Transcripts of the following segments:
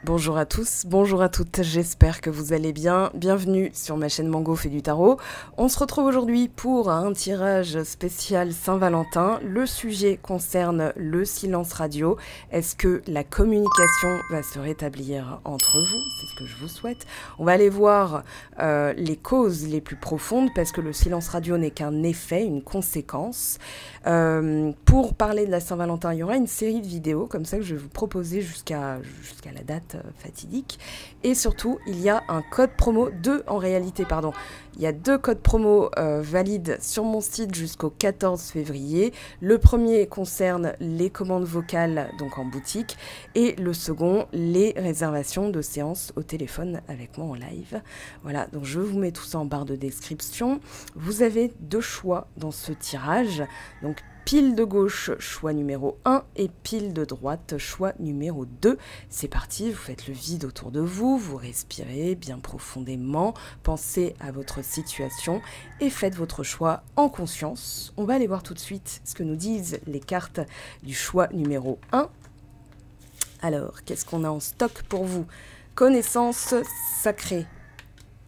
Bonjour à tous, bonjour à toutes, j'espère que vous allez bien. Bienvenue sur ma chaîne Mango fait du tarot. On se retrouve aujourd'hui pour un tirage spécial Saint-Valentin. Le sujet concerne le silence radio. Est-ce que la communication va se rétablir entre vous? C'est ce que je vous souhaite. On va aller voir les causes les plus profondes parce que le silence radio n'est qu'un effet, une conséquence. Pour parler de la Saint-Valentin, il y aura une série de vidéos comme ça que je vais vous proposer jusqu'à la date fatidique. Et surtout, il y a un code promo, il y a deux codes promo valides sur mon site jusqu'au 14 février. Le premier concerne les commandes vocales, donc en boutique, et le second, les réservations de séances au téléphone avec moi en live. Voilà, donc je vous mets tout ça en barre de description. Vous avez deux choix dans ce tirage, donc pile de gauche, choix numéro 1, et pile de droite, choix numéro 2. C'est parti, vous faites le vide autour de vous, vous respirez bien profondément, pensez à votre situation et faites votre choix en conscience. On va aller voir tout de suite ce que nous disent les cartes du choix numéro 1. Alors, qu'est-ce qu'on a en stock pour vous? Connaissance sacrée.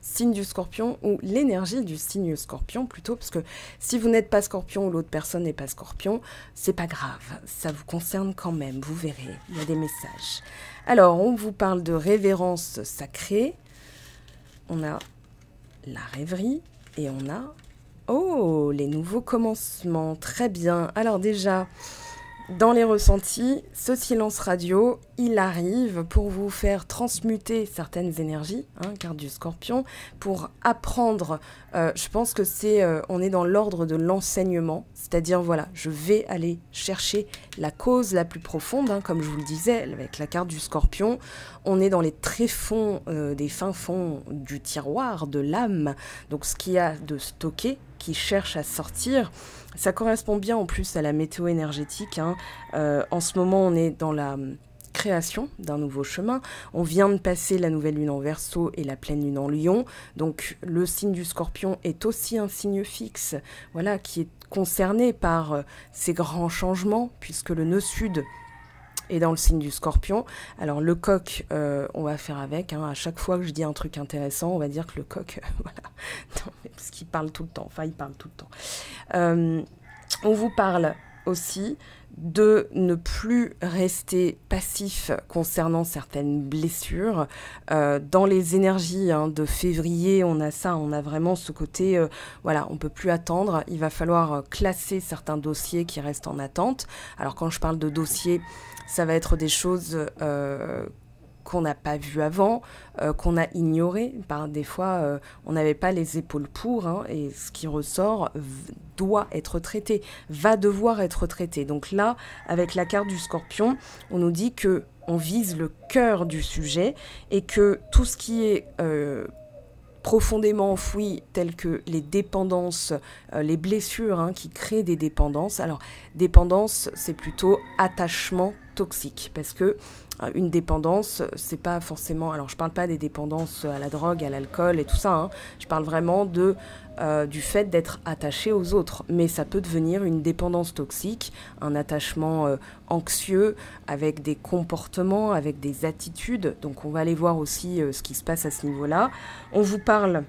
Signe du scorpion ou l'énergie du signe scorpion plutôt, parce que si vous n'êtes pas scorpion ou l'autre personne n'est pas scorpion, c'est pas grave, ça vous concerne quand même, vous verrez, il y a des messages. Alors, on vous parle de révérence sacrée, on a la rêverie et on a, oh, les nouveaux commencements, très bien. Alors déjà, dans les ressentis, ce silence radio, il arrive pour vous faire transmuter certaines énergies, carte du scorpion, pour apprendre. Je pense que on est dans l'ordre de l'enseignement, c'est-à-dire, voilà, je vais aller chercher la cause la plus profonde, comme je vous le disais, avec la carte du scorpion, on est dans les tréfonds, des fins fonds du tiroir, de l'âme, donc ce qu'il y a de stocké, qui cherche à sortir. Ça correspond bien en plus à la météo énergétique. En ce moment, on est dans la création d'un nouveau chemin. On vient de passer la nouvelle lune en Verseau et la pleine lune en Lion. Donc le signe du Scorpion est aussi un signe fixe, voilà, qui est concerné par ces grands changements, puisque le nœud sud et dans le signe du Scorpion. Alors le coq, on va faire avec. À chaque fois que je dis un truc intéressant, on va dire que le coq, voilà, non, parce qu'il parle tout le temps. Enfin, il parle tout le temps. On vous parle aussi de ne plus rester passif concernant certaines blessures. Dans les énergies de février, on a ça, on a vraiment ce côté, voilà, on ne peut plus attendre. Il va falloir classer certains dossiers qui restent en attente. Alors quand je parle de dossiers, ça va être des choses qu'on n'a pas vues avant, qu'on a ignorées. Des fois, on n'avait pas les épaules pour, et ce qui ressort doit être traité, va devoir être traité. Donc là, avec la carte du Scorpion, on nous dit que on vise le cœur du sujet et que tout ce qui est profondément enfoui, telles que les dépendances, les blessures qui créent des dépendances. Alors, dépendance, c'est plutôt attachement toxique, parce que une dépendance, c'est pas forcément... Alors, je parle pas des dépendances à la drogue, à l'alcool et tout ça, je parle vraiment du fait d'être attaché aux autres, mais ça peut devenir une dépendance toxique, un attachement anxieux, avec des comportements, avec des attitudes. Donc on va aller voir aussi ce qui se passe à ce niveau-là. On vous parle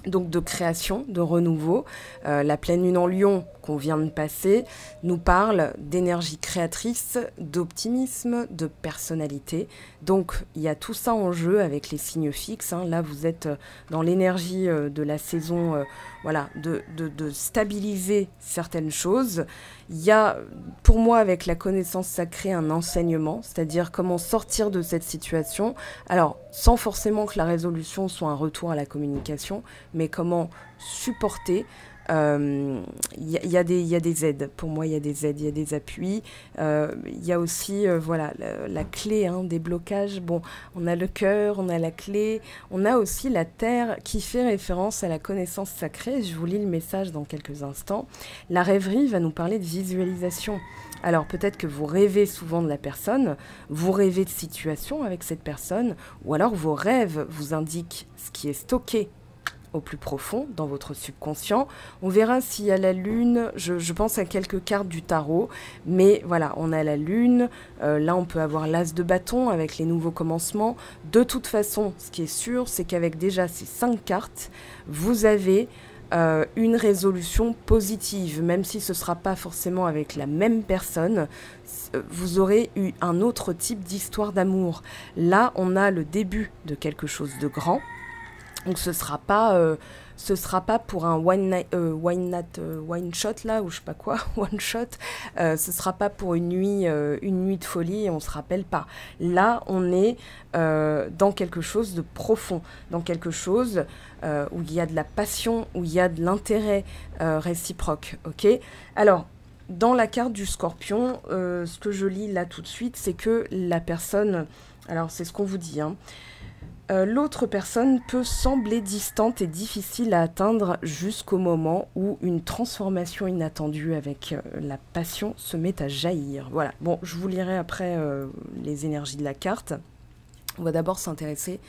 donc de création, de renouveau. La pleine lune en Lion qu'on vient de passer nous parle d'énergie créatrice, d'optimisme, de personnalité. Donc il y a tout ça en jeu avec les signes fixes. Là vous êtes dans l'énergie de la saison, voilà, de stabiliser certaines choses. Il y a pour moi avec la connaissance sacrée un enseignement, c'est-à-dire comment sortir de cette situation. Alors sans forcément que la résolution soit un retour à la communication, mais comment supporter. Il y a des aides, pour moi il y a des aides, il y a des appuis, il y a aussi voilà, la clé des blocages. Bon, on a le cœur, on a la clé, on a aussi la terre qui fait référence à la connaissance sacrée. Je vous lis le message dans quelques instants. La rêverie va nous parler de visualisation. Alors peut-être que vous rêvez souvent de la personne, vous rêvez de situations avec cette personne, ou alors vos rêves vous indiquent ce qui est stocké au plus profond, dans votre subconscient. On verra s'il y a la lune, je pense à quelques cartes du tarot, mais voilà, on a la lune, là on peut avoir l'as de bâton avec les nouveaux commencements. De toute façon, ce qui est sûr, c'est qu'avec déjà ces 5 cartes, vous avez une résolution positive, même si ce ne sera pas forcément avec la même personne, vous aurez eu un autre type d'histoire d'amour. Là, on a le début de quelque chose de grand, donc ce sera pas pour un wine shot là, ou je sais pas quoi, one shot, ce sera pas pour une nuit de folie et on se rappelle pas. Là, on est dans quelque chose de profond, dans quelque chose où il y a de la passion, où il y a de l'intérêt réciproque, ok? Alors, dans la carte du Scorpion, ce que je lis là tout de suite, c'est que la personne, alors c'est ce qu'on vous dit, hein, l'autre personne peut sembler distante et difficile à atteindre jusqu'au moment où une transformation inattendue avec la passion se met à jaillir. Voilà, bon, je vous lirai après les énergies de la carte. On va d'abord s'intéresser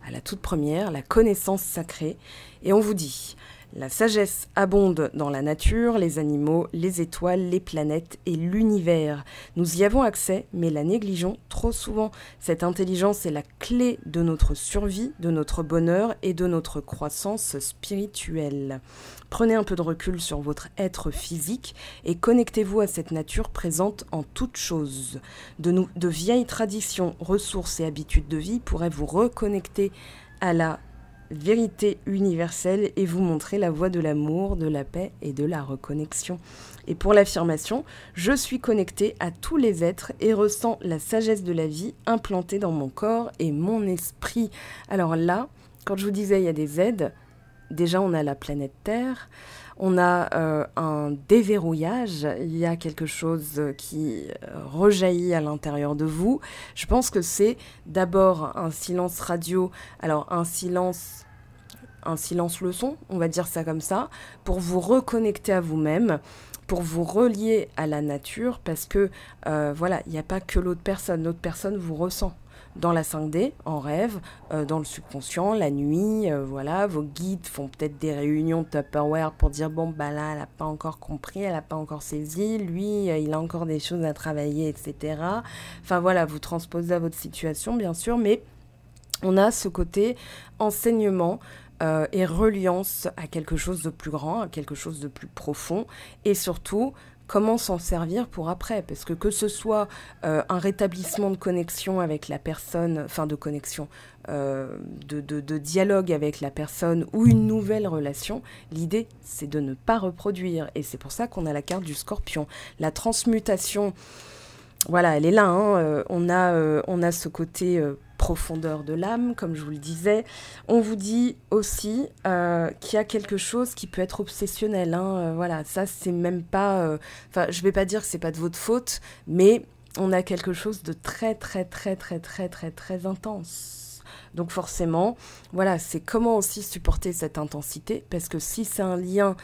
à la toute première, la connaissance sacrée. Et on vous dit, la sagesse abonde dans la nature, les animaux, les étoiles, les planètes et l'univers. Nous y avons accès, mais la négligeons trop souvent. Cette intelligence est la clé de notre survie, de notre bonheur et de notre croissance spirituelle. Prenez un peu de recul sur votre être physique et connectez-vous à cette nature présente en toutes choses. De vieilles traditions, ressources et habitudes de vie pourraient vous reconnecter à la vérité universelle et vous montrer la voie de l'amour, de la paix et de la reconnexion. Et pour l'affirmation, je suis connectée à tous les êtres et ressens la sagesse de la vie implantée dans mon corps et mon esprit. Alors là, quand je vous disais il y a des aides, déjà on a la planète Terre, on a un déverrouillage, il y a quelque chose qui rejaillit à l'intérieur de vous. Je pense que c'est d'abord un silence radio, alors un silence leçon, on va dire ça comme ça, pour vous reconnecter à vous-même, pour vous relier à la nature, parce que voilà, il n'y a pas que l'autre personne vous ressent. Dans la 5D, en rêve, dans le subconscient, la nuit, voilà, vos guides font peut-être des réunions de Tupperware pour dire, bon, bah là, elle n'a pas encore compris, elle n'a pas encore saisi, lui, il a encore des choses à travailler, etc. Enfin voilà, vous transposez à votre situation, bien sûr, mais on a ce côté enseignement et reliance à quelque chose de plus grand, à quelque chose de plus profond, et surtout, comment s'en servir pour après, parce que ce soit un rétablissement de connexion avec la personne, enfin de connexion, de dialogue avec la personne ou une nouvelle relation, l'idée c'est de ne pas reproduire, et c'est pour ça qu'on a la carte du Scorpion. La transmutation, voilà, elle est là, hein, on a ce côté profondeur de l'âme, comme je vous le disais. On vous dit aussi qu'il y a quelque chose qui peut être obsessionnel, hein, voilà, ça c'est même pas... Enfin, je vais pas dire que c'est pas de votre faute, mais on a quelque chose de très intense. Donc forcément, voilà, c'est comment aussi supporter cette intensité, parce que si c'est un lien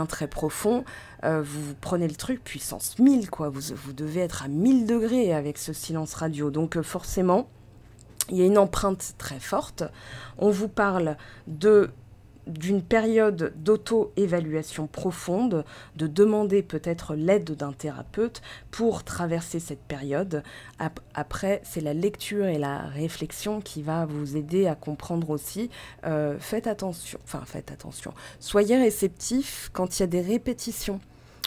très profond, vous prenez le truc puissance 1000, quoi. Vous devez être à 1000 degrés avec ce silence radio. Donc forcément, il y a une empreinte très forte. On vous parle d'une période d'auto-évaluation profonde, de demander peut-être l'aide d'un thérapeute pour traverser cette période. Après, c'est la lecture et la réflexion qui va vous aider à comprendre aussi. Faites attention. Soyez réceptif quand il y a des répétitions.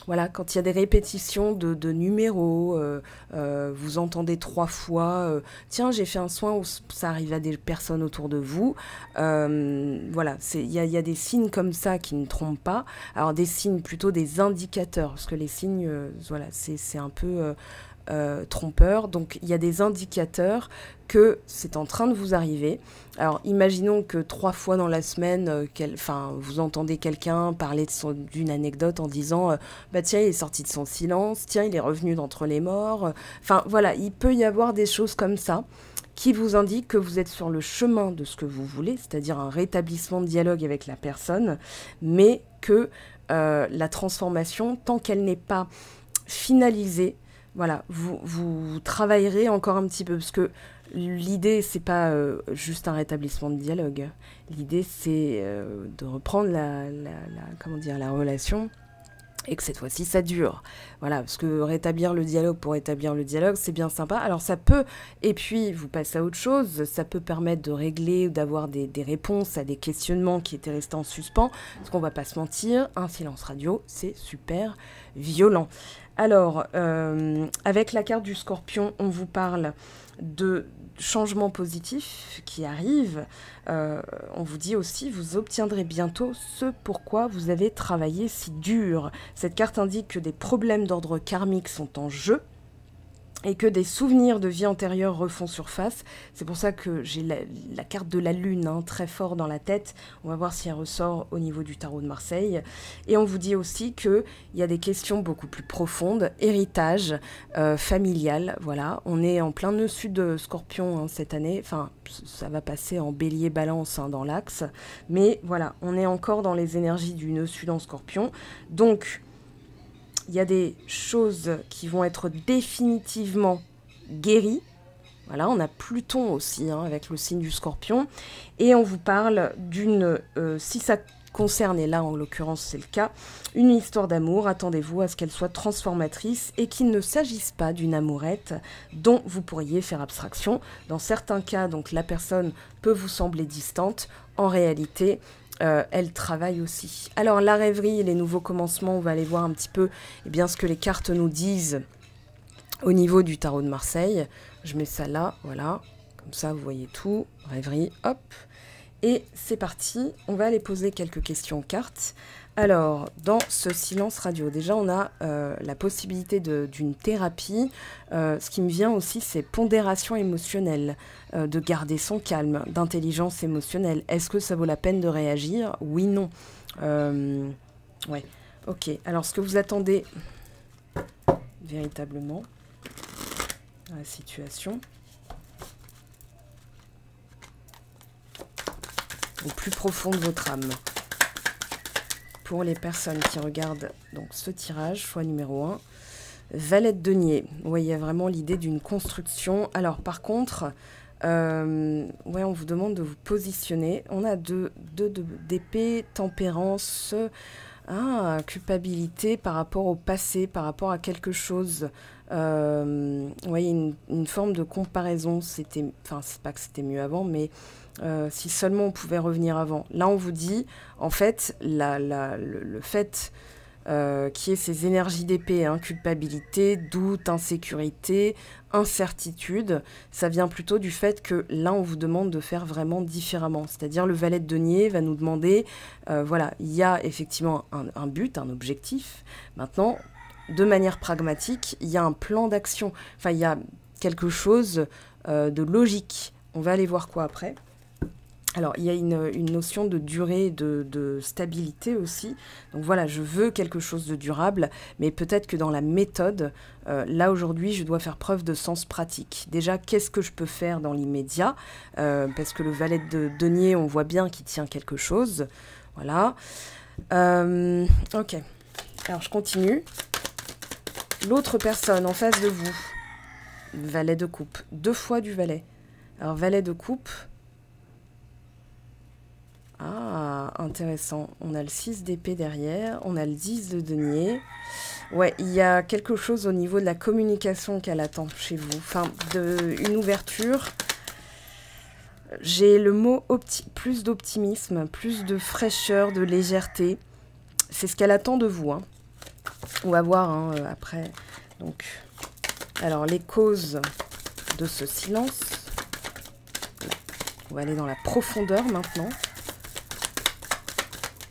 Voilà, quand il y a des répétitions de numéros, vous entendez 3 fois, tiens, j'ai fait un soin où ça arrive à des personnes autour de vous. Voilà, il y a des signes comme ça qui ne trompent pas. Alors des signes, plutôt des indicateurs, parce que les signes, voilà, c'est un peu trompeur. Donc il y a des indicateurs que c'est en train de vous arriver. Alors imaginons que 3 fois dans la semaine, vous entendez quelqu'un parler d'une anecdote en disant bah tiens, il est sorti de son silence, tiens, il est revenu d'entre les morts. Enfin voilà, il peut y avoir des choses comme ça qui vous indiquent que vous êtes sur le chemin de ce que vous voulez, c'est-à-dire un rétablissement de dialogue avec la personne, mais que la transformation, tant qu'elle n'est pas finalisée, voilà, vous travaillerez encore un petit peu, parce que l'idée, c'est pas juste un rétablissement de dialogue. L'idée, c'est de reprendre comment dire, la relation et que cette fois-ci, ça dure. Voilà, parce que rétablir le dialogue pour rétablir le dialogue, c'est bien sympa. Alors ça peut, et puis vous passez à autre chose, ça peut permettre de régler ou d'avoir des réponses à des questionnements qui étaient restés en suspens, parce qu'on va pas se mentir, un silence radio, c'est super violent. Alors, avec la carte du Scorpion, on vous parle de changements positifs qui arrivent. On vous dit aussi, vous obtiendrez bientôt ce pourquoi vous avez travaillé si dur. Cette carte indique que des problèmes d'ordre karmique sont en jeu et que des souvenirs de vie antérieure refont surface. C'est pour ça que j'ai la carte de la lune très fort dans la tête. On va voir si elle ressort au niveau du tarot de Marseille. Et on vous dit aussi qu'il y a des questions beaucoup plus profondes, héritage, familial, voilà. On est en plein nœud sud Scorpion cette année, enfin ça va passer en bélier balance dans l'axe, mais voilà, on est encore dans les énergies du nœud sud en Scorpion. Donc il y a des choses qui vont être définitivement guéries. Voilà, on a Pluton aussi avec le signe du Scorpion. Et on vous parle d'une, si ça concerne, et là en l'occurrence c'est le cas, une histoire d'amour. Attendez-vous à ce qu'elle soit transformatrice et qu'il ne s'agisse pas d'une amourette dont vous pourriez faire abstraction. Dans certains cas, donc la personne peut vous sembler distante. En réalité, elle travaille aussi. Alors la rêverie et les nouveaux commencements, on va aller voir un petit peu ce que les cartes nous disent au niveau du tarot de Marseille. Je mets ça là, voilà, comme ça vous voyez tout, rêverie, hop, et c'est parti. On va aller poser quelques questions aux cartes. Alors, dans ce silence radio, déjà on a la possibilité d'une thérapie. Ce qui me vient aussi, c'est pondération émotionnelle, de garder son calme, d'intelligence émotionnelle. Est-ce que ça vaut la peine de réagir? Oui, non. Ouais, ok. Alors, ce que vous attendez véritablement dans la situation, au plus profond de votre âme. Pour les personnes qui regardent donc ce tirage, choix numéro 1, Valet de denier. Ouais, il y a vraiment l'idée d'une construction. Alors par contre, on vous demande de vous positionner. On a deux d'épée, tempérance, culpabilité par rapport au passé, par rapport à quelque chose. Une forme de comparaison. Enfin, c'est pas que c'était mieux avant, mais si seulement on pouvait revenir avant. Là, on vous dit, en fait, le fait qui est ces énergies d'épée, culpabilité, doute, insécurité, incertitude, ça vient plutôt du fait que là, on vous demande de faire vraiment différemment. C'est-à-dire, le valet de denier va nous demander, il y a effectivement un but, un objectif. Maintenant, de manière pragmatique, il y a un plan d'action. Enfin, il y a quelque chose de logique. On va aller voir quoi après. Alors, il y a une notion de durée, de stabilité aussi. Donc voilà, je veux quelque chose de durable, mais peut-être que dans la méthode, là aujourd'hui, je dois faire preuve de sens pratique. Déjà, qu'est-ce que je peux faire dans l'immédiat? Parce que le valet de denier, on voit bien qu'il tient quelque chose. Voilà. Ok. Alors, je continue. L'autre personne en face de vous, valet de coupe. 2 fois du valet. Alors, valet de coupe... Ah, intéressant. On a le 6 d'épée derrière, on a le 10 de denier. Ouais, il y a quelque chose au niveau de la communication qu'elle attend chez vous. Enfin, une ouverture. J'ai le mot plus d'optimisme, plus de fraîcheur, de légèreté. C'est ce qu'elle attend de vous. On va voir après. Donc, alors, les causes de ce silence. On va aller dans la profondeur maintenant.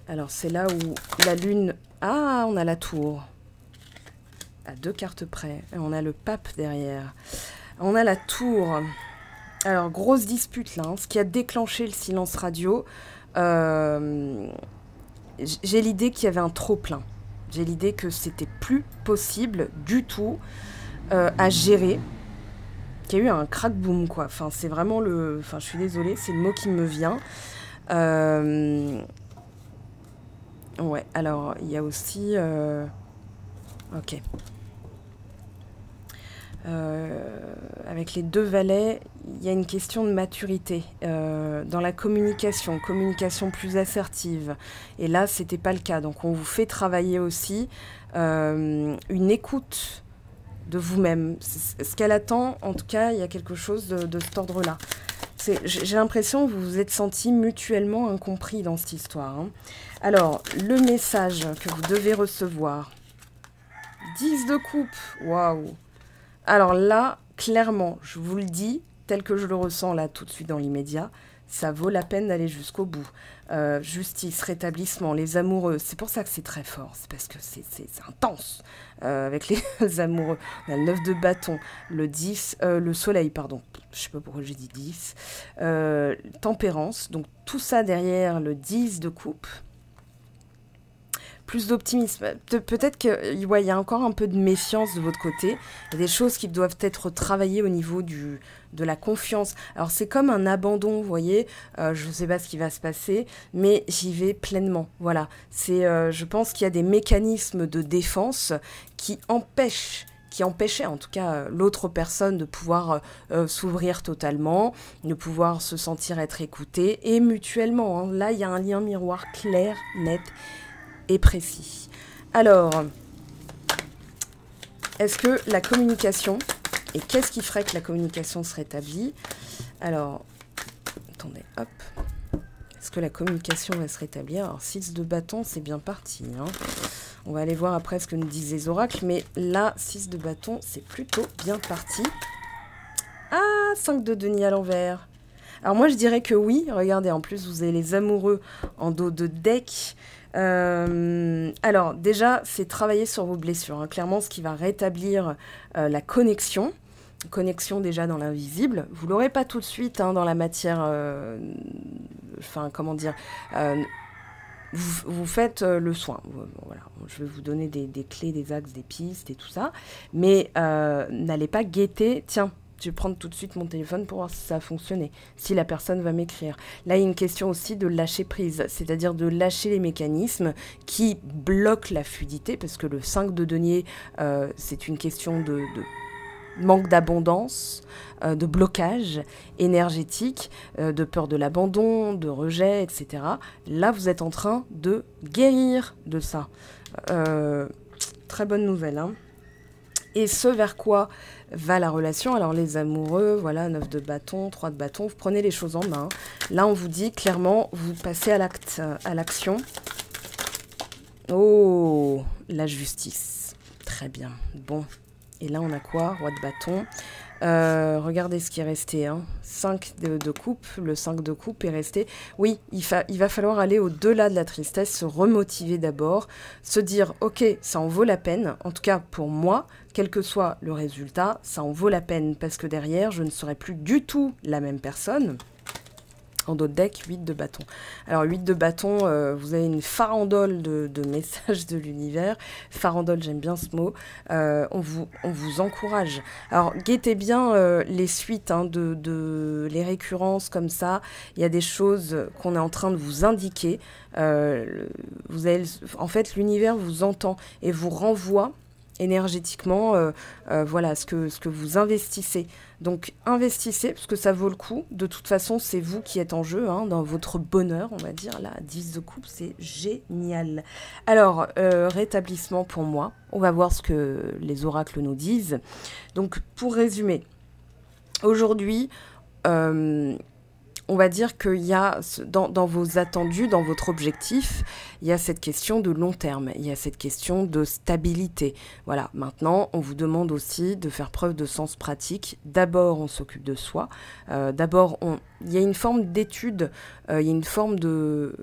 Alors, c'est là où la lune... Ah, on a la tour. À 2 cartes près. Et on a le pape derrière. On a la tour. Alors, grosse dispute là. Ce qui a déclenché le silence radio. J'ai l'idée qu'il y avait un trop-plein. J'ai l'idée que c'était plus possible du tout à gérer. Qu'il y a eu un crack-boom, quoi. Enfin, c'est vraiment le... Enfin, je suis désolée, c'est le mot qui me vient. Ouais, alors, il y a aussi... Ok. avec les deux valets, il y a une question de maturité dans la communication, communication plus assertive. Et là, c'était pas le cas. Donc, on vous fait travailler aussi une écoute de vous-même. Ce qu'elle attend, en tout cas, il y a quelque chose de cet ordre-là. J'ai l'impression que vous vous êtes sentis mutuellement incompris dans cette histoire. Hein. Alors, le message que vous devez recevoir. 10 de coupe. Waouh. Alors là, clairement, je vous le dis, tel que je le ressens là tout de suite dans l'immédiat, ça vaut la peine d'aller jusqu'au bout. Justice, rétablissement, les amoureux, c'est pour ça que c'est très fort, c'est parce que c'est intense. Avec les amoureux, on a le 9 de bâton, le 10, le soleil, pardon, je sais pas pourquoi j'ai dit 10, tempérance, donc tout ça derrière le 10 de coupe. Plus d'optimisme. Peut-être qu'il y a encore un peu de méfiance de votre côté. Il y a des choses qui doivent être travaillées au niveau de la confiance. Alors, c'est comme un abandon, vous voyez. Je ne sais pas ce qui va se passer, mais j'y vais pleinement. Voilà. Je pense qu'il y a des mécanismes de défense qui empêchaient en tout cas l'autre personne de pouvoir s'ouvrir totalement, de pouvoir se sentir être écoutée, et mutuellement. Hein. Là, il y a un lien miroir clair, net et précis. Alors, est-ce que la communication, et qu'est-ce qui ferait que la communication se rétablit? Alors, attendez, hop. Est-ce que la communication va se rétablir? Alors, 6 de bâton, c'est bien parti. Hein. On va aller voir après ce que nous disent les oracles, mais là, 6 de bâton, c'est plutôt bien parti. Ah, 5 de denier à l'envers. Alors moi, je dirais que oui. Regardez, en plus, vous avez les amoureux en dos de deck. Alors déjà, c'est travailler sur vos blessures. Hein. Clairement, ce qui va rétablir la connexion déjà dans l'invisible. Vous l'aurez pas tout de suite hein, dans la matière. Enfin, comment dire vous faites le soin. Voilà. Je vais vous donner des clés, des axes, des pistes et tout ça. Mais n'allez pas guetter. Tiens. Je vais prendre tout de suite mon téléphone pour voir si ça a fonctionné, si la personne va m'écrire. Là, il y a une question aussi de lâcher prise, c'est-à-dire de lâcher les mécanismes qui bloquent la fluidité, parce que le 5 de denier, c'est une question de manque d'abondance, de blocage énergétique, de peur de l'abandon, de rejet, etc. Là, vous êtes en train de guérir de ça. Très bonne nouvelle, hein. Et ce vers quoi va la relation? Alors les amoureux, voilà, 9 de bâton, 3 de bâton, vous prenez les choses en main. Là, on vous dit clairement, vous passez à l'acte, à l'action. Oh, la justice. Très bien. Bon. Et là, on a quoi? Roi de bâton. Regardez ce qui est resté. Hein. 5 de coupe. Le 5 de coupe est resté. Oui, il va falloir aller au-delà de la tristesse, se remotiver d'abord, se dire, ok, ça en vaut la peine. En tout cas, pour moi, quel que soit le résultat, ça en vaut la peine. Parce que derrière, je ne serai plus du tout la même personne. En dos de deck, 8 de bâton. Alors, 8 de bâton, vous avez une farandole de messages de l'univers. Farandole, j'aime bien ce mot. On vous encourage. Alors, guettez bien les suites, hein, les récurrences comme ça. Il y a des choses qu'on est en train de vous indiquer. En fait, l'univers vous entend et vous renvoie énergétiquement, voilà, ce que vous investissez. Donc, investissez, parce que ça vaut le coup. De toute façon, c'est vous qui êtes en jeu, hein, dans votre bonheur, on va dire. Là, 10 de coupe, c'est génial. Alors, rétablissement pour moi. On va voir ce que les oracles nous disent. Donc, pour résumer, aujourd'hui, on va dire qu'il y a, dans vos attendus, dans votre objectif, il y a cette question de long terme, il y a cette question de stabilité. Voilà, maintenant, on vous demande aussi de faire preuve de sens pratique. D'abord, on s'occupe de soi. D'abord, il y a une forme d'étude, il y a une forme de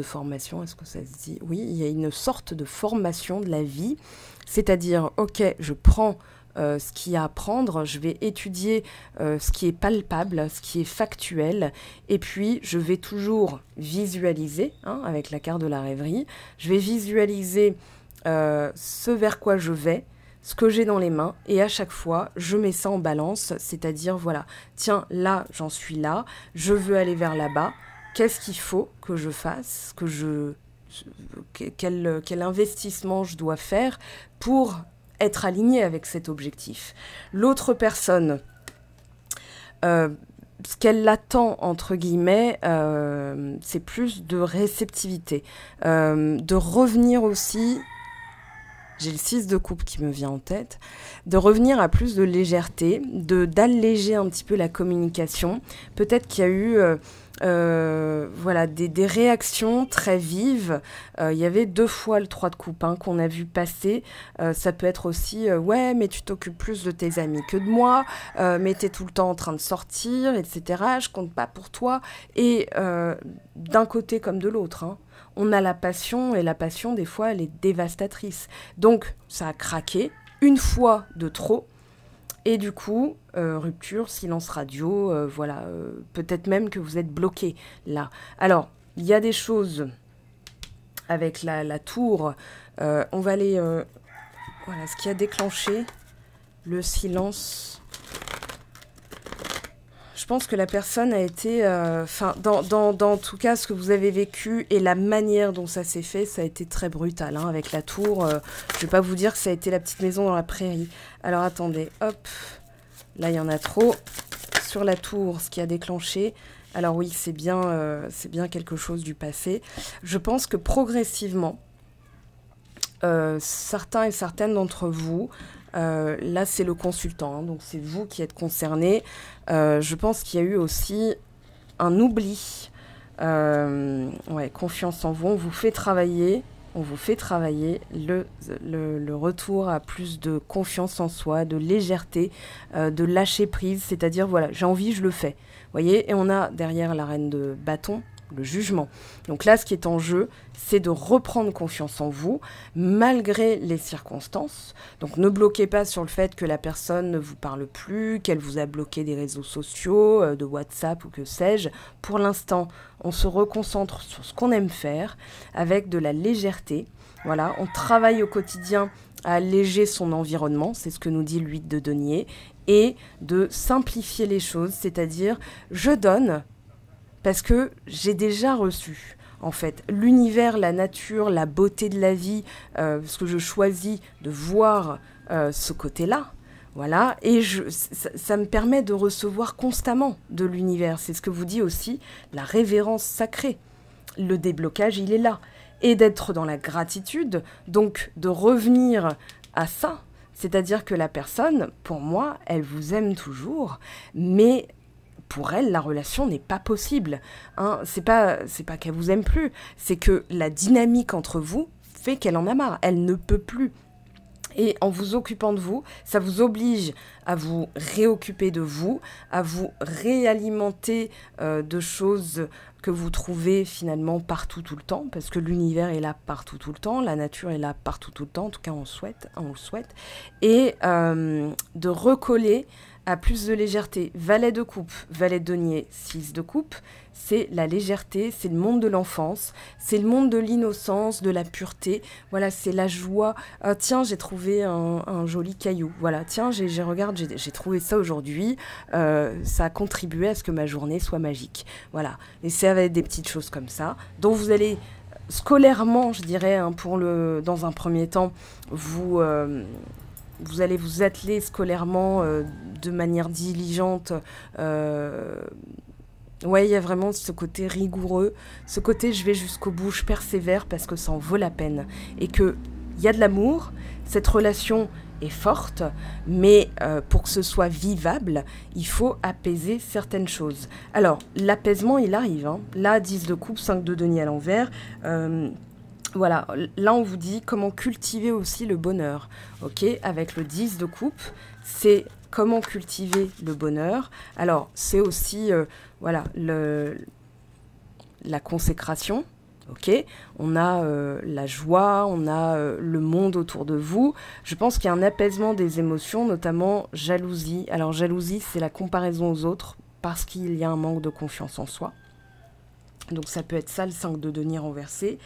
formation, est-ce que ça se dit? Oui, il y a une sorte de formation de la vie, c'est-à-dire, ok, je prends ce qu'il y a à apprendre, je vais étudier ce qui est palpable, ce qui est factuel, et puis je vais toujours visualiser, hein, avec la carte de la rêverie, je vais visualiser ce vers quoi je vais, ce que j'ai dans les mains, et à chaque fois, je mets ça en balance, c'est-à-dire, voilà, tiens, là, j'en suis là, je veux aller vers là-bas, qu'est-ce qu'il faut que je fasse, quel investissement je dois faire pour être aligné avec cet objectif. L'autre personne, ce qu'elle attend, entre guillemets, c'est plus de réceptivité, de revenir aussi, j'ai le 6 de coupe qui me vient en tête, de revenir à plus de légèreté, d'alléger un petit peu la communication. Peut-être qu'il y a eu voilà, des réactions très vives. Il y avait 2 fois le 3 de coupe qu'on a vu passer. Ça peut être aussi ouais, mais tu t'occupes plus de tes amis que de moi, mais t'es tout le temps en train de sortir, etc. Je compte pas pour toi. Et d'un côté comme de l'autre, on a la passion, et la passion, des fois, elle est dévastatrice. Donc, ça a craqué, une fois de trop, et du coup, rupture, silence radio, voilà, peut-être même que vous êtes bloqué là. Alors, il y a des choses avec la tour, on va aller, voilà, ce qui a déclenché le silence. Je pense que la personne a été, dans tout cas, ce que vous avez vécu et la manière dont ça s'est fait, ça a été très brutal, avec la tour. Je vais pas vous dire que ça a été la petite maison dans la prairie. Alors attendez, hop, là il y en a trop. Sur la tour, ce qui a déclenché, alors oui, c'est bien quelque chose du passé. Je pense que progressivement, certains et certaines d'entre vous, là c'est le consultant, donc c'est vous qui êtes concerné. Je pense qu'il y a eu aussi un oubli. Ouais, confiance en vous, on vous fait travailler le retour à plus de confiance en soi, de légèreté, de lâcher prise, c'est-à-dire voilà, j'ai envie, je le fais. Vous voyez, et on a derrière la reine de bâton le jugement. Donc là, ce qui est en jeu, c'est de reprendre confiance en vous, malgré les circonstances. Donc ne bloquez pas sur le fait que la personne ne vous parle plus, qu'elle vous a bloqué des réseaux sociaux, de WhatsApp ou que sais-je. Pour l'instant, on se reconcentre sur ce qu'on aime faire, avec de la légèreté. Voilà, on travaille au quotidien à alléger son environnement, c'est ce que nous dit l'huile de denier, et de simplifier les choses, c'est-à-dire je donne parce que j'ai déjà reçu, en fait, l'univers, la nature, la beauté de la vie, parce que je choisis de voir ce côté-là, voilà, et ça me permet de recevoir constamment de l'univers. C'est ce que vous dit aussi, la révérence sacrée. Le déblocage, il est là. Et d'être dans la gratitude, donc de revenir à ça, c'est-à-dire que la personne, pour moi, elle vous aime toujours, mais pour elle, la relation n'est pas possible. C'est pas qu'elle vous aime plus, c'est que la dynamique entre vous fait qu'elle en a marre. Elle ne peut plus. Et en vous occupant de vous, ça vous oblige à vous réoccuper de vous, à vous réalimenter de choses que vous trouvez finalement partout tout le temps, parce que l'univers est là partout tout le temps, la nature est là partout tout le temps, en tout cas on le souhaite, et de recoller à plus de légèreté. Valet de coupe, valet de denier, 6 de coupe, c'est la légèreté, c'est le monde de l'enfance, c'est le monde de l'innocence, de la pureté, voilà, c'est la joie. Tiens, j'ai trouvé un joli caillou, voilà, tiens, j'ai trouvé ça aujourd'hui, ça a contribué à ce que ma journée soit magique, voilà. Et c'est avec des petites choses comme ça, dont vous allez scolairement, je dirais, dans un premier temps, vous allez vous atteler scolairement de manière diligente. Ouais, il y a vraiment ce côté rigoureux, ce côté je vais jusqu'au bout, je persévère parce que ça en vaut la peine. Et qu'il y a de l'amour, cette relation est forte, mais pour que ce soit vivable, il faut apaiser certaines choses. Alors, l'apaisement, il arrive. Là, 10 de coupe, 5 de denier à l'envers. Voilà, là on vous dit comment cultiver aussi le bonheur, ok? Avec le 10 de coupe, c'est comment cultiver le bonheur. Alors, c'est aussi, voilà, la consécration, ok? On a la joie, on a le monde autour de vous. Je pense qu'il y a un apaisement des émotions, notamment jalousie. Alors, jalousie, c'est la comparaison aux autres, parce qu'il y a un manque de confiance en soi. Donc ça peut être ça, le 5 de denier renversé.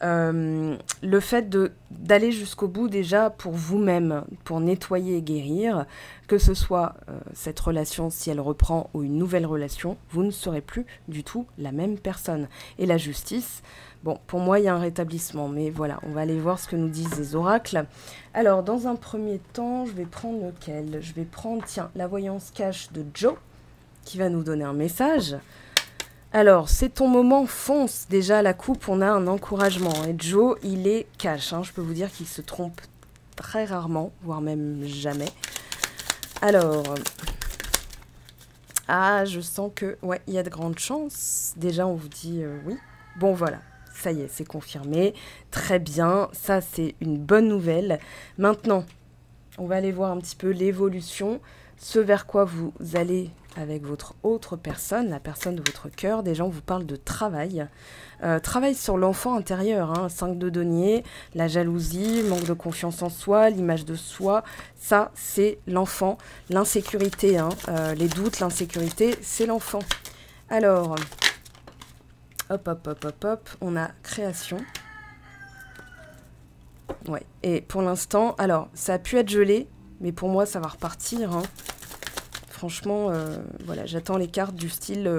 Le fait d'aller jusqu'au bout déjà pour vous-même, pour nettoyer et guérir, que ce soit cette relation, si elle reprend, ou une nouvelle relation, vous ne serez plus du tout la même personne. Et la justice, bon, pour moi, il y a un rétablissement, mais voilà, on va aller voir ce que nous disent les oracles. Alors, dans un premier temps, je vais prendre lequel? Je vais prendre, tiens, la voyance cash de Joe, qui va nous donner un message. Alors, c'est ton moment, fonce. Déjà, à la coupe, on a un encouragement. Et Joe, il est cash. Hein. Je peux vous dire qu'il se trompe très rarement, voire même jamais. Alors, je sens que, ouais, il y a de grandes chances. Déjà, on vous dit oui. Bon, voilà, ça y est, c'est confirmé. Très bien, ça, c'est une bonne nouvelle. Maintenant, on va aller voir un petit peu l'évolution, ce vers quoi vous allez avec votre autre personne, la personne de votre cœur. Déjà, on vous parle de travail. Travail sur l'enfant intérieur, hein, 5 de denier, la jalousie, manque de confiance en soi, l'image de soi. Ça, c'est l'enfant. L'insécurité, hein, les doutes, l'insécurité, c'est l'enfant. Alors, hop, on a création. Ouais, et pour l'instant, alors, ça a pu être gelé, mais pour moi, ça va repartir, hein. Franchement, voilà, j'attends les cartes du style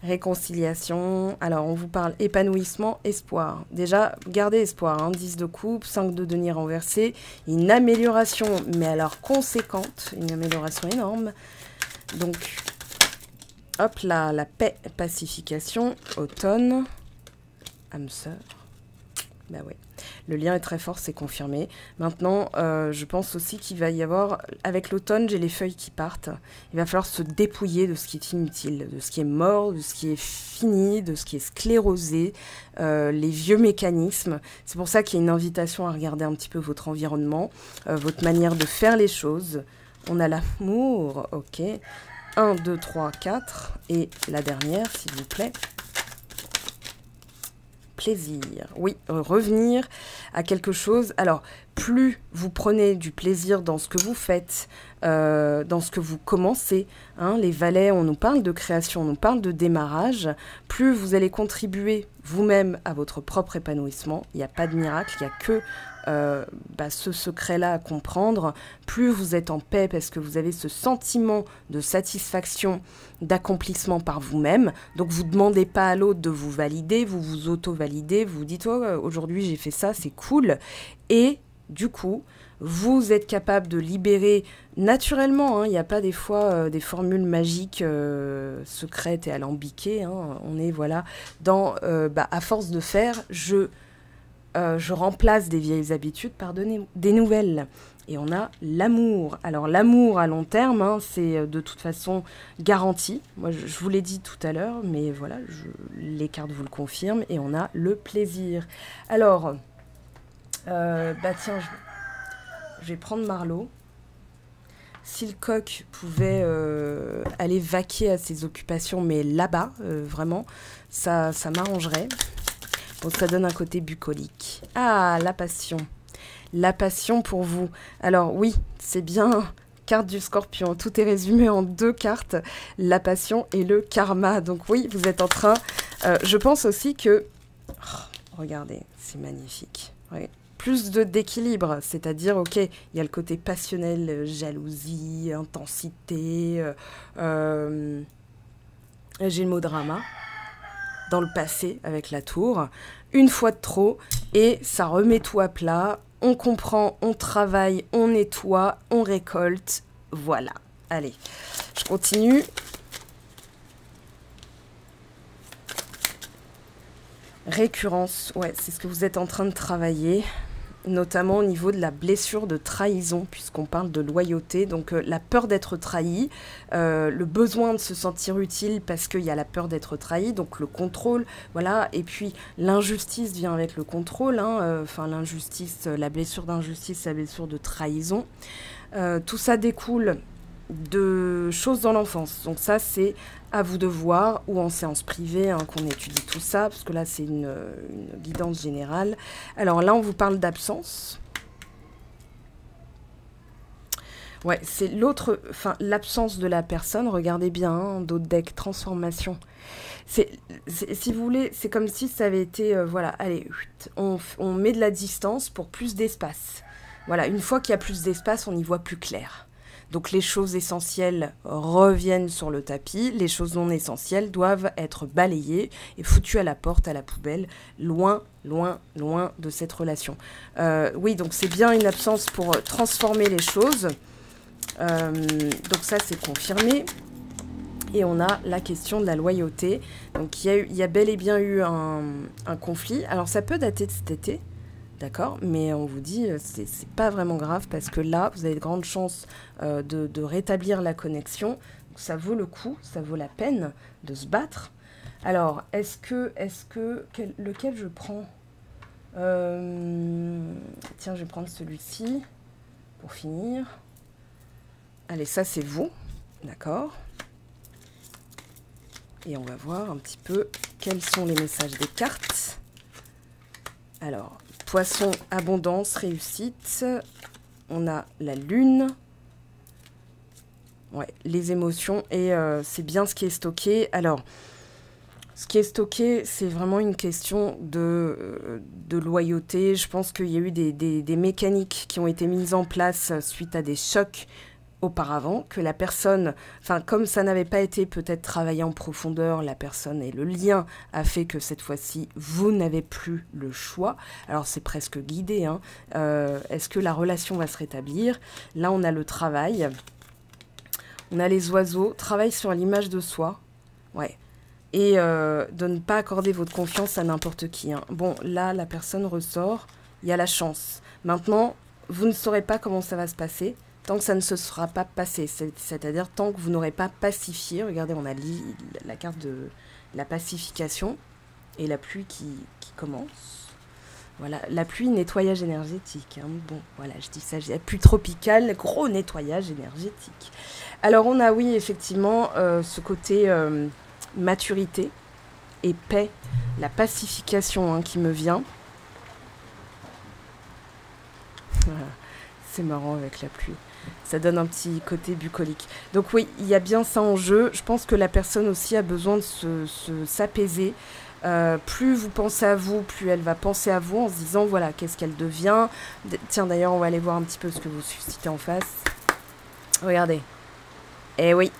réconciliation. Alors, on vous parle épanouissement, espoir. Déjà, gardez espoir, hein, 10 de coupe, 5 de denier renversé. Une amélioration, mais alors conséquente, une amélioration énorme. Donc, hop là, la paix, pacification, automne, âme sœur. Bah ouais. Le lien est très fort, c'est confirmé. Maintenant, je pense aussi qu'il va y avoir... Avec l'automne, j'ai les feuilles qui partent. Il va falloir se dépouiller de ce qui est inutile, de ce qui est mort, de ce qui est fini, de ce qui est sclérosé, les vieux mécanismes. C'est pour ça qu'il y a une invitation à regarder un petit peu votre environnement, votre manière de faire les choses. On a l'amour, ok. 1, 2, 3, 4. Et la dernière, s'il vous plaît. Plaisir, oui, revenir à quelque chose. Alors, plus vous prenez du plaisir dans ce que vous faites, dans ce que vous commencez, hein, les valets, on nous parle de création, on nous parle de démarrage, plus vous allez contribuer vous-même à votre propre épanouissement. Il n'y a pas de miracle, il n'y a que ce secret-là à comprendre. Plus vous êtes en paix parce que vous avez ce sentiment de satisfaction, d'accomplissement par vous-même. Donc vous ne demandez pas à l'autre de vous valider, vous vous auto-validez, vous vous dites oh, aujourd'hui j'ai fait ça, c'est cool. Et du coup, vous êtes capable de libérer naturellement, hein, il n'y a pas des fois des formules magiques secrètes et alambiquées. Hein, on est voilà dans à force de faire, je remplace des vieilles habitudes par des nouvelles. Et on a l'amour. Alors l'amour à long terme, hein, c'est de toute façon garanti. Moi, je vous l'ai dit tout à l'heure, mais voilà, les cartes vous le confirment. Et on a le plaisir. Alors, tiens, je vais prendre Marlowe. Si le coq pouvait aller vaquer à ses occupations, mais là-bas, vraiment, ça m'arrangerait. Donc ça donne un côté bucolique. Ah, la passion. La passion pour vous. Alors oui, c'est bien, carte du scorpion. Tout est résumé en 2 cartes, la passion et le karma. Donc oui, vous êtes en train... je pense aussi que... Oh, regardez, c'est magnifique. Oui. Plus d'équilibre, c'est-à-dire, ok, il y a le côté passionnel, jalousie, intensité, j'ai le mot drama. Dans le passé avec la tour, une fois de trop, et ça remet tout à plat, on comprend, on travaille, on nettoie, on récolte, voilà. Allez, je continue. Récurrence, ouais, c'est ce que vous êtes en train de travailler, notamment au niveau de la blessure de trahison, puisqu'on parle de loyauté, donc la peur d'être trahi, le besoin de se sentir utile parce qu'il y a la peur d'être trahi, donc le contrôle, voilà, et puis l'injustice vient avec le contrôle, hein, l'injustice, la blessure d'injustice, la blessure de trahison, tout ça découle de choses dans l'enfance, donc ça c'est à vous de voir, ou en séance privée, hein, qu'on étudie tout ça, parce que là c'est une guidance générale. Alors là on vous parle d'absence. Ouais, c'est l'autre, enfin, l'absence de la personne. Regardez bien, hein, d'autres decks, transformation. Si vous voulez, c'est comme si ça avait été, voilà, allez, on met de la distance pour plus d'espace. Voilà, une fois qu'il y a plus d'espace, on y voit plus clair. Donc les choses essentielles reviennent sur le tapis, les choses non essentielles doivent être balayées et foutues à la porte, à la poubelle, loin, loin, loin de cette relation. Oui, donc c'est bien une absence pour transformer les choses. Donc ça, c'est confirmé. Et on a la question de la loyauté. Donc il y a bel et bien eu un conflit. Alors ça peut dater de cet été, d'accord, mais on vous dit, c'est pas vraiment grave parce que là, vous avez de grandes chances de rétablir la connexion. Donc, ça vaut le coup, ça vaut la peine de se battre. Alors, lequel je prends Tiens, je vais prendre celui-ci pour finir. Allez, ça c'est vous, d'accord. Et on va voir un petit peu quels sont les messages des cartes. Alors, Poisson, abondance, réussite. On a la lune. Ouais, les émotions. Et c'est bien ce qui est stocké. Alors, ce qui est stocké, c'est vraiment une question de loyauté. Je pense qu'il y a eu des mécaniques qui ont été mises en place suite à des chocs auparavant, que la personne, enfin comme ça n'avait pas été peut-être travaillé en profondeur, la personne et le lien a fait que cette fois-ci, vous n'avez plus le choix. Alors c'est presque guidé, hein. Est-ce que la relation va se rétablir? Là on a le travail, on a les oiseaux, travail sur l'image de soi, ouais. Et de ne pas accorder votre confiance à n'importe qui, hein. Bon, là la personne ressort, il y a la chance. Maintenant, vous ne saurez pas comment ça va se passer, tant que ça ne se sera pas passé, c'est-à-dire tant que vous n'aurez pas pacifié. Regardez, on a la carte de la pacification et la pluie qui commence. Voilà, la pluie, nettoyage énergétique, hein. Bon, voilà, je dis ça, la pluie tropicale, gros nettoyage énergétique. Alors on a, oui, effectivement, ce côté maturité et paix, la pacification, hein, qui me vient. Voilà. C'est marrant avec la pluie. Ça donne un petit côté bucolique. Donc oui, il y a bien ça en jeu. Je pense que la personne aussi a besoin de s'apaiser. Plus vous pensez à vous, plus elle va penser à vous en se disant, voilà, qu'est-ce qu'elle devient. Tiens, d'ailleurs, on va aller voir un petit peu ce que vous suscitez en face. Regardez. Eh oui,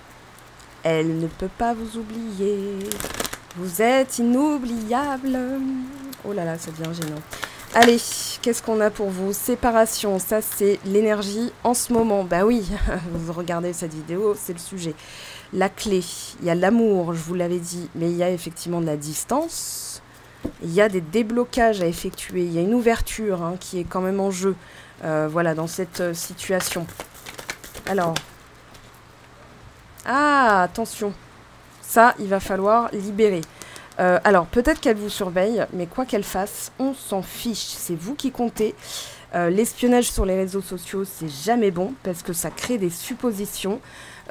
elle ne peut pas vous oublier. Vous êtes inoubliable. Oh là là, ça devient gênant. Allez, qu'est-ce qu'on a pour vous? Séparation, ça c'est l'énergie en ce moment. Bah oui, vous regardez cette vidéo, c'est le sujet. La clé, il y a l'amour, je vous l'avais dit, mais il y a effectivement de la distance. Il y a des déblocages à effectuer, il y a une ouverture, hein, qui est quand même en jeu, voilà, dans cette situation. Alors, ah, attention, ça, il va falloir libérer. Alors, peut-être qu'elle vous surveille, mais quoi qu'elle fasse, on s'en fiche. C'est vous qui comptez. L'espionnage sur les réseaux sociaux, c'est jamais bon, parce que ça crée des suppositions.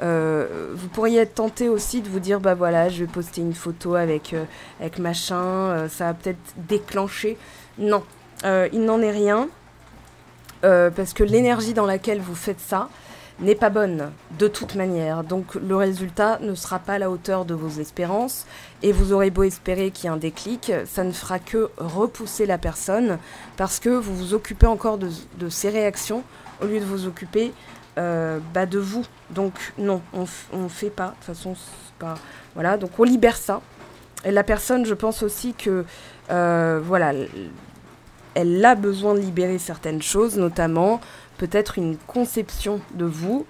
Vous pourriez être tenté aussi de vous dire, bah voilà, je vais poster une photo avec machin, ça va peut-être déclencher. Non, il n'en est rien, parce que l'énergie dans laquelle vous faites ça n'est pas bonne de toute manière, donc le résultat ne sera pas à la hauteur de vos espérances, et vous aurez beau espérer qu'il y ait un déclic, ça ne fera que repousser la personne, parce que vous vous occupez encore de ses réactions, au lieu de vous occuper de vous. Donc non, on fait pas, de toute façon, c'est pas... Voilà, donc on libère ça, et la personne, je pense aussi que, voilà, elle a besoin de libérer certaines choses, notamment peut-être une conception de vous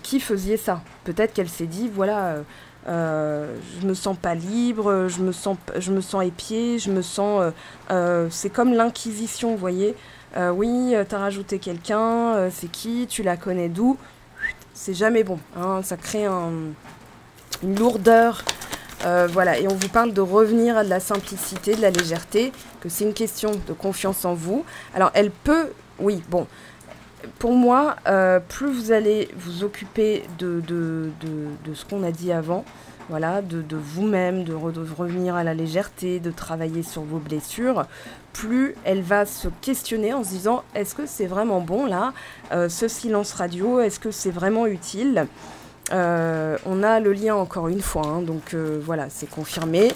qui faisiez ça. Peut-être qu'elle s'est dit, voilà, je me sens pas libre, je me sens épiée, je me sens... c'est comme l'inquisition, vous voyez. Oui, t'as rajouté quelqu'un, c'est qui, tu la connais d'où? C'est jamais bon, hein, ça crée une lourdeur. Voilà, et on vous parle de revenir à de la simplicité, de la légèreté, que c'est une question de confiance en vous. Alors, elle peut... Oui, bon... pour moi, plus vous allez vous occuper de ce qu'on a dit avant, voilà, de vous-même, de revenir à la légèreté, de travailler sur vos blessures, plus elle va se questionner en se disant est-ce que c'est vraiment bon là, ce silence radio, est-ce que c'est vraiment utile. On a le lien encore une fois, hein, donc voilà, c'est confirmé.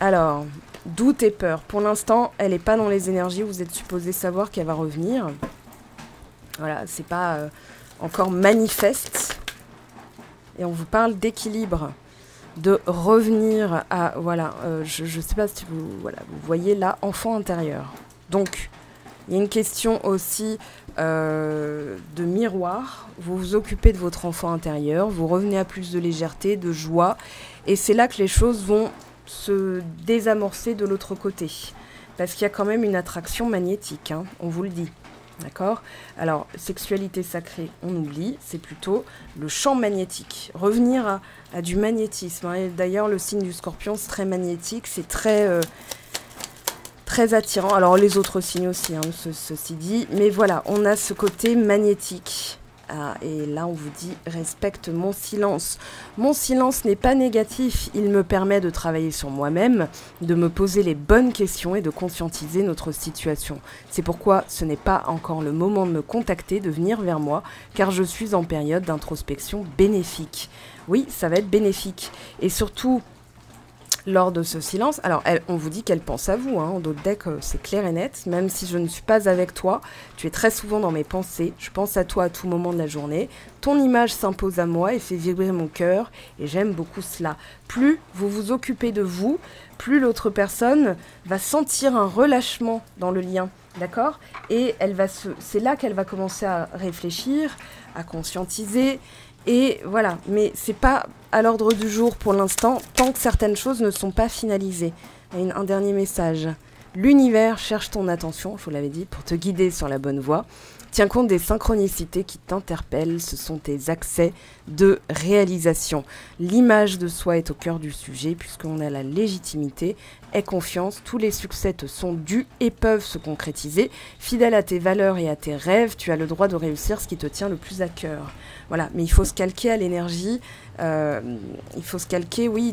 Alors, doute et peur. Pour l'instant, elle n'est pas dans les énergies, vous êtes supposé savoir qu'elle va revenir. Voilà, c'est pas encore manifeste. Et on vous parle d'équilibre, de revenir à... Voilà, je sais pas si vous voyez là, enfant intérieur. Donc, il y a une question aussi de miroir. Vous vous occupez de votre enfant intérieur, vous revenez à plus de légèreté, de joie. Et c'est là que les choses vont se désamorcer de l'autre côté. Parce qu'il y a quand même une attraction magnétique, hein, on vous le dit. D'accord ? Alors, sexualité sacrée, on oublie, c'est plutôt le champ magnétique. Revenir à du magnétisme. Hein. Et d'ailleurs, le signe du Scorpion, c'est très magnétique, c'est très attirant. Alors, les autres signes aussi, hein, ceci dit. Mais voilà, on a ce côté magnétique. Ah, et là, on vous dit, respecte mon silence. Mon silence n'est pas négatif. Il me permet de travailler sur moi-même, de me poser les bonnes questions et de conscientiser notre situation. C'est pourquoi ce n'est pas encore le moment de me contacter, de venir vers moi, car je suis en période d'introspection bénéfique. Oui, ça va être bénéfique. Et surtout, lors de ce silence, alors on vous dit qu'elle pense à vous, hein, en d'autres decks c'est clair et net, même si je ne suis pas avec toi, tu es très souvent dans mes pensées, je pense à toi à tout moment de la journée, ton image s'impose à moi et fait vibrer mon cœur, et j'aime beaucoup cela. Plus vous vous occupez de vous, plus l'autre personne va sentir un relâchement dans le lien, d'accord ? Et c'est là qu'elle va commencer à réfléchir, à conscientiser, et voilà, mais c'est pas à l'ordre du jour pour l'instant, tant que certaines choses ne sont pas finalisées. Un dernier message. L'univers cherche ton attention, je vous l'avais dit, pour te guider sur la bonne voie. Tiens compte des synchronicités qui t'interpellent, ce sont tes accès de réalisation. L'image de soi est au cœur du sujet, puisqu'on a la légitimité, aie confiance, tous les succès te sont dus et peuvent se concrétiser. Fidèle à tes valeurs et à tes rêves, tu as le droit de réussir ce qui te tient le plus à cœur. Voilà, mais il faut se calquer à l'énergie, il faut se calquer, oui,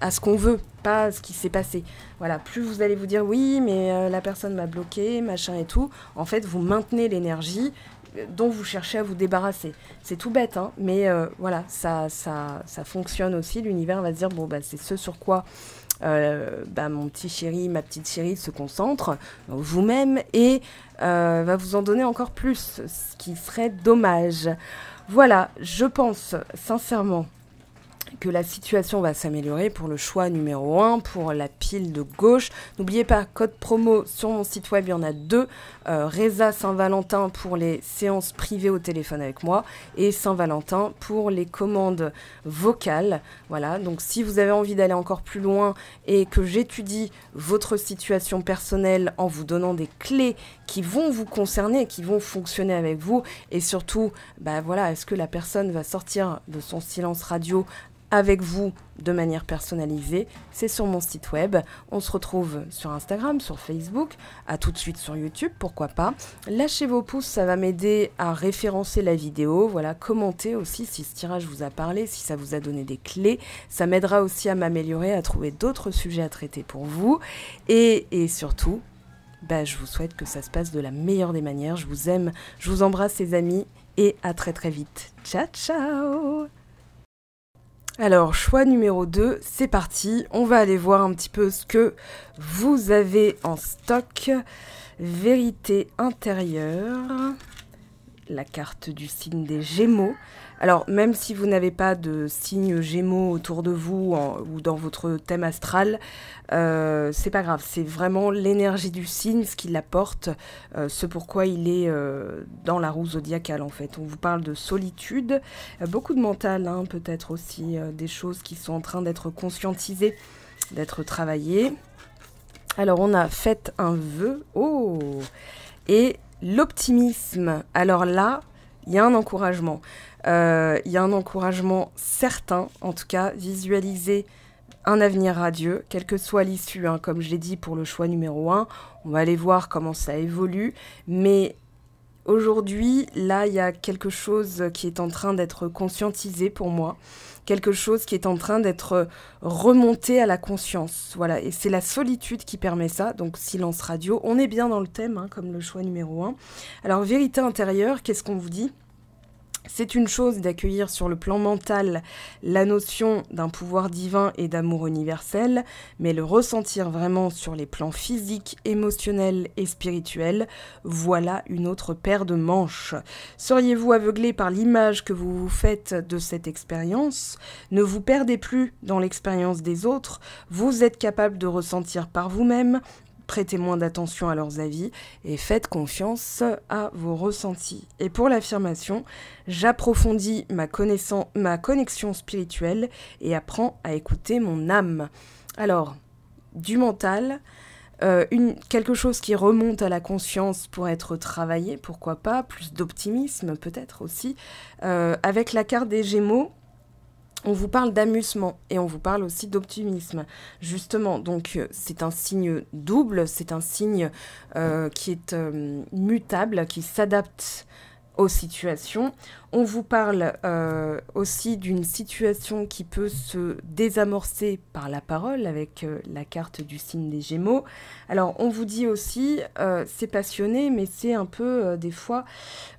à ce qu'on veut, pas à ce qui s'est passé. Voilà, plus vous allez vous dire oui, mais la personne m'a bloqué, machin et tout, en fait, vous maintenez l'énergie dont vous cherchez à vous débarrasser. C'est tout bête, hein, mais voilà, ça fonctionne aussi. L'univers va se dire, bon, bah, c'est ce sur quoi mon petit chéri, ma petite chérie se concentre, vous-même, et va vous en donner encore plus, ce qui serait dommage. Voilà, je pense sincèrement que la situation va s'améliorer pour le choix numéro 1, pour la pile de gauche. N'oubliez pas, code promo sur mon site web, il y en a 2. Reza Saint-Valentin pour les séances privées au téléphone avec moi et Saint-Valentin pour les commandes vocales. Voilà, donc si vous avez envie d'aller encore plus loin et que j'étudie votre situation personnelle en vous donnant des clés qui vont vous concerner, qui vont fonctionner avec vous, et surtout, voilà, est-ce que la personne va sortir de son silence radio avec vous de manière personnalisée, c'est sur mon site web. On se retrouve sur Instagram, sur Facebook, à tout de suite sur YouTube, pourquoi pas. Lâchez vos pouces, ça va m'aider à référencer la vidéo. Voilà, commentez aussi si ce tirage vous a parlé, si ça vous a donné des clés. Ça m'aidera aussi à m'améliorer, à trouver d'autres sujets à traiter pour vous. Et surtout, je vous souhaite que ça se passe de la meilleure des manières. Je vous aime, je vous embrasse les amis et à très très vite. Ciao, ciao! Alors, choix numéro 2, c'est parti. On va aller voir un petit peu ce que vous avez en stock. Vérité intérieure. La carte du signe des Gémeaux. Alors, même si vous n'avez pas de signe Gémeaux autour de vous ou dans votre thème astral, c'est pas grave. C'est vraiment l'énergie du signe, ce qui l'apporte, ce pourquoi il est dans la roue zodiacale, en fait. On vous parle de solitude, beaucoup de mental, hein, peut-être aussi, des choses qui sont en train d'être conscientisées, d'être travaillées. Alors, on a fait un vœu. Oh! Et l'optimisme. Alors là, il y a un encouragement. Il y a un encouragement certain, en tout cas, visualiser un avenir radieux, quelle que soit l'issue, hein, comme je l'ai dit pour le choix numéro 1. On va aller voir comment ça évolue, mais aujourd'hui, là, il y a quelque chose qui est en train d'être conscientisé pour moi, quelque chose qui est en train d'être remonté à la conscience. Voilà, et c'est la solitude qui permet ça, donc silence radio. On est bien dans le thème, hein, comme le choix numéro 1. Alors, vérité intérieure, qu'est-ce qu'on vous dit ? C'est une chose d'accueillir sur le plan mental la notion d'un pouvoir divin et d'amour universel, mais le ressentir vraiment sur les plans physiques, émotionnels et spirituels, voilà une autre paire de manches. Seriez-vous aveuglé par l'image que vous vous faites de cette expérience ? Ne vous perdez plus dans l'expérience des autres, vous êtes capable de ressentir par vous-même. Prêtez moins d'attention à leurs avis et faites confiance à vos ressentis. Et pour l'affirmation, j'approfondis ma connexion spirituelle et apprends à écouter mon âme. Alors, du mental, quelque chose qui remonte à la conscience pour être travaillé, pourquoi pas, plus d'optimisme peut-être aussi. Avec la carte des Gémeaux, on vous parle d'amusement et on vous parle aussi d'optimisme. Justement, donc c'est un signe double, c'est un signe qui est mutable, qui s'adapte aux situations. On vous parle aussi d'une situation qui peut se désamorcer par la parole avec la carte du signe des Gémeaux. Alors, on vous dit aussi, c'est passionné, mais c'est un peu, des fois,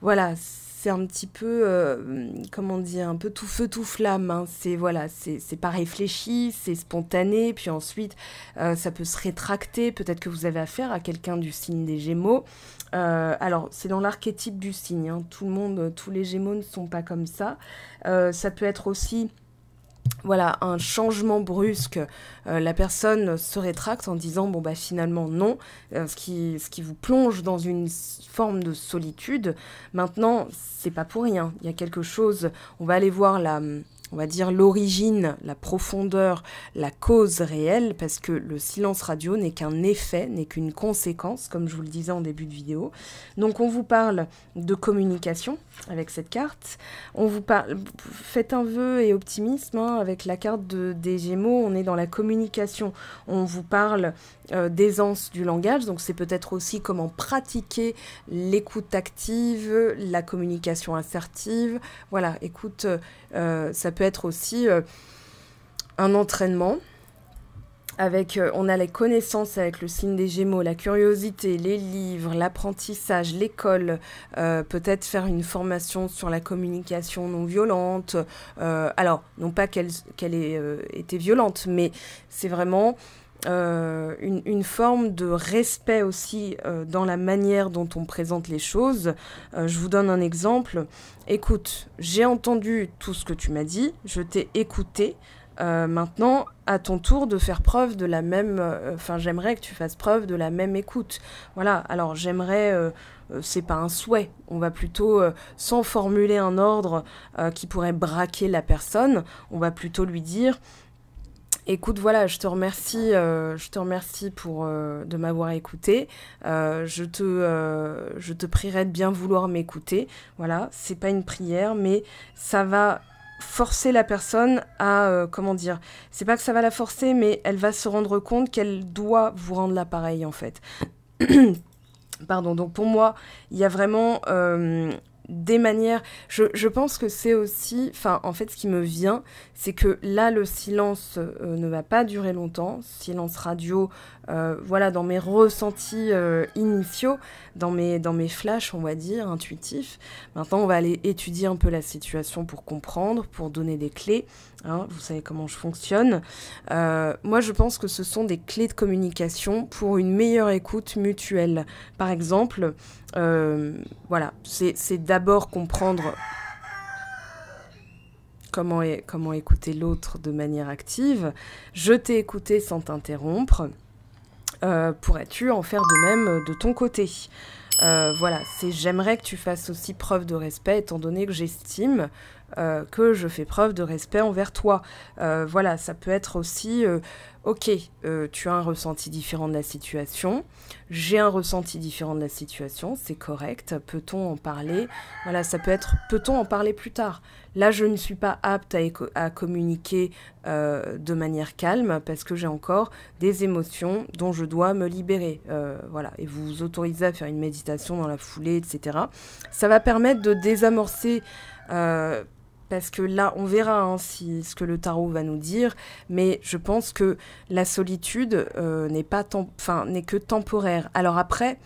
voilà, c'est un petit peu, comment dire, un peu tout feu, tout flamme. Hein. C'est pas réfléchi, c'est spontané, puis ensuite, ça peut se rétracter. Peut-être que vous avez affaire à quelqu'un du signe des Gémeaux. Alors, c'est dans l'archétype du signe. Hein. Tous les Gémeaux ne sont pas comme ça. Ça peut être aussi... Voilà, un changement brusque, la personne se rétracte en disant bon bah finalement non, ce qui vous plonge dans une forme de solitude. Maintenant, c'est pas pour rien, il y a quelque chose, on va aller voir on va dire l'origine, la profondeur, la cause réelle, parce que le silence radio n'est qu'un effet, n'est qu'une conséquence, comme je vous le disais en début de vidéo. Donc on vous parle de communication avec cette carte, on vous parle, faites un vœu et optimisme, hein, avec la carte des Gémeaux, on est dans la communication, on vous parle d'aisance du langage, donc c'est peut-être aussi comment pratiquer l'écoute active, la communication assertive, voilà, écoute, ça peut être aussi un entraînement. On a les connaissances avec le signe des Gémeaux, la curiosité, les livres, l'apprentissage, l'école, peut-être faire une formation sur la communication non violente. Alors, non pas qu'elle ait été violente, mais c'est vraiment une forme de respect aussi dans la manière dont on présente les choses. Je vous donne un exemple. Écoute, j'ai entendu tout ce que tu m'as dit, je t'ai écouté. Maintenant, à ton tour de faire preuve de la même... j'aimerais que tu fasses preuve de la même écoute. Voilà, alors j'aimerais... c'est pas un souhait, on va plutôt, sans formuler un ordre qui pourrait braquer la personne, on va plutôt lui dire... Écoute, voilà, je te remercie de m'avoir écouté. Je te prierai de bien vouloir m'écouter. Voilà, c'est pas une prière, mais ça va forcer la personne à, c'est pas que ça va la forcer, mais elle va se rendre compte qu'elle doit vous rendre l'appareil, en fait. Pardon, donc pour moi, il y a vraiment... des manières, je pense que c'est aussi, en fait, ce qui me vient, c'est que là, le silence ne va pas durer longtemps, silence radio, voilà, dans mes ressentis initiaux, dans mes flashs, on va dire, intuitifs. Maintenant, on va aller étudier un peu la situation pour comprendre, pour donner des clés, hein, vous savez comment je fonctionne. Moi, je pense que ce sont des clés de communication pour une meilleure écoute mutuelle. Par exemple, voilà, c'est d'abord comprendre comment écouter l'autre de manière active. Je t'ai écouté sans t'interrompre. Pourrais-tu en faire de même de ton côté ? Voilà, j'aimerais que tu fasses aussi preuve de respect, étant donné que j'estime que je fais preuve de respect envers toi. Voilà, ça peut être aussi, ok, tu as un ressenti différent de la situation, j'ai un ressenti différent de la situation, c'est correct, peut-on en parler? Voilà, ça peut être, peut-on en parler plus tard? Là, je ne suis pas apte à communiquer de manière calme parce que j'ai encore des émotions dont je dois me libérer. Voilà, et vous vous autorisez à faire une méditation dans la foulée, etc. Ça va permettre de désamorcer, parce que là, on verra ce que le tarot va nous dire, mais je pense que la solitude n'est que temporaire. Alors après,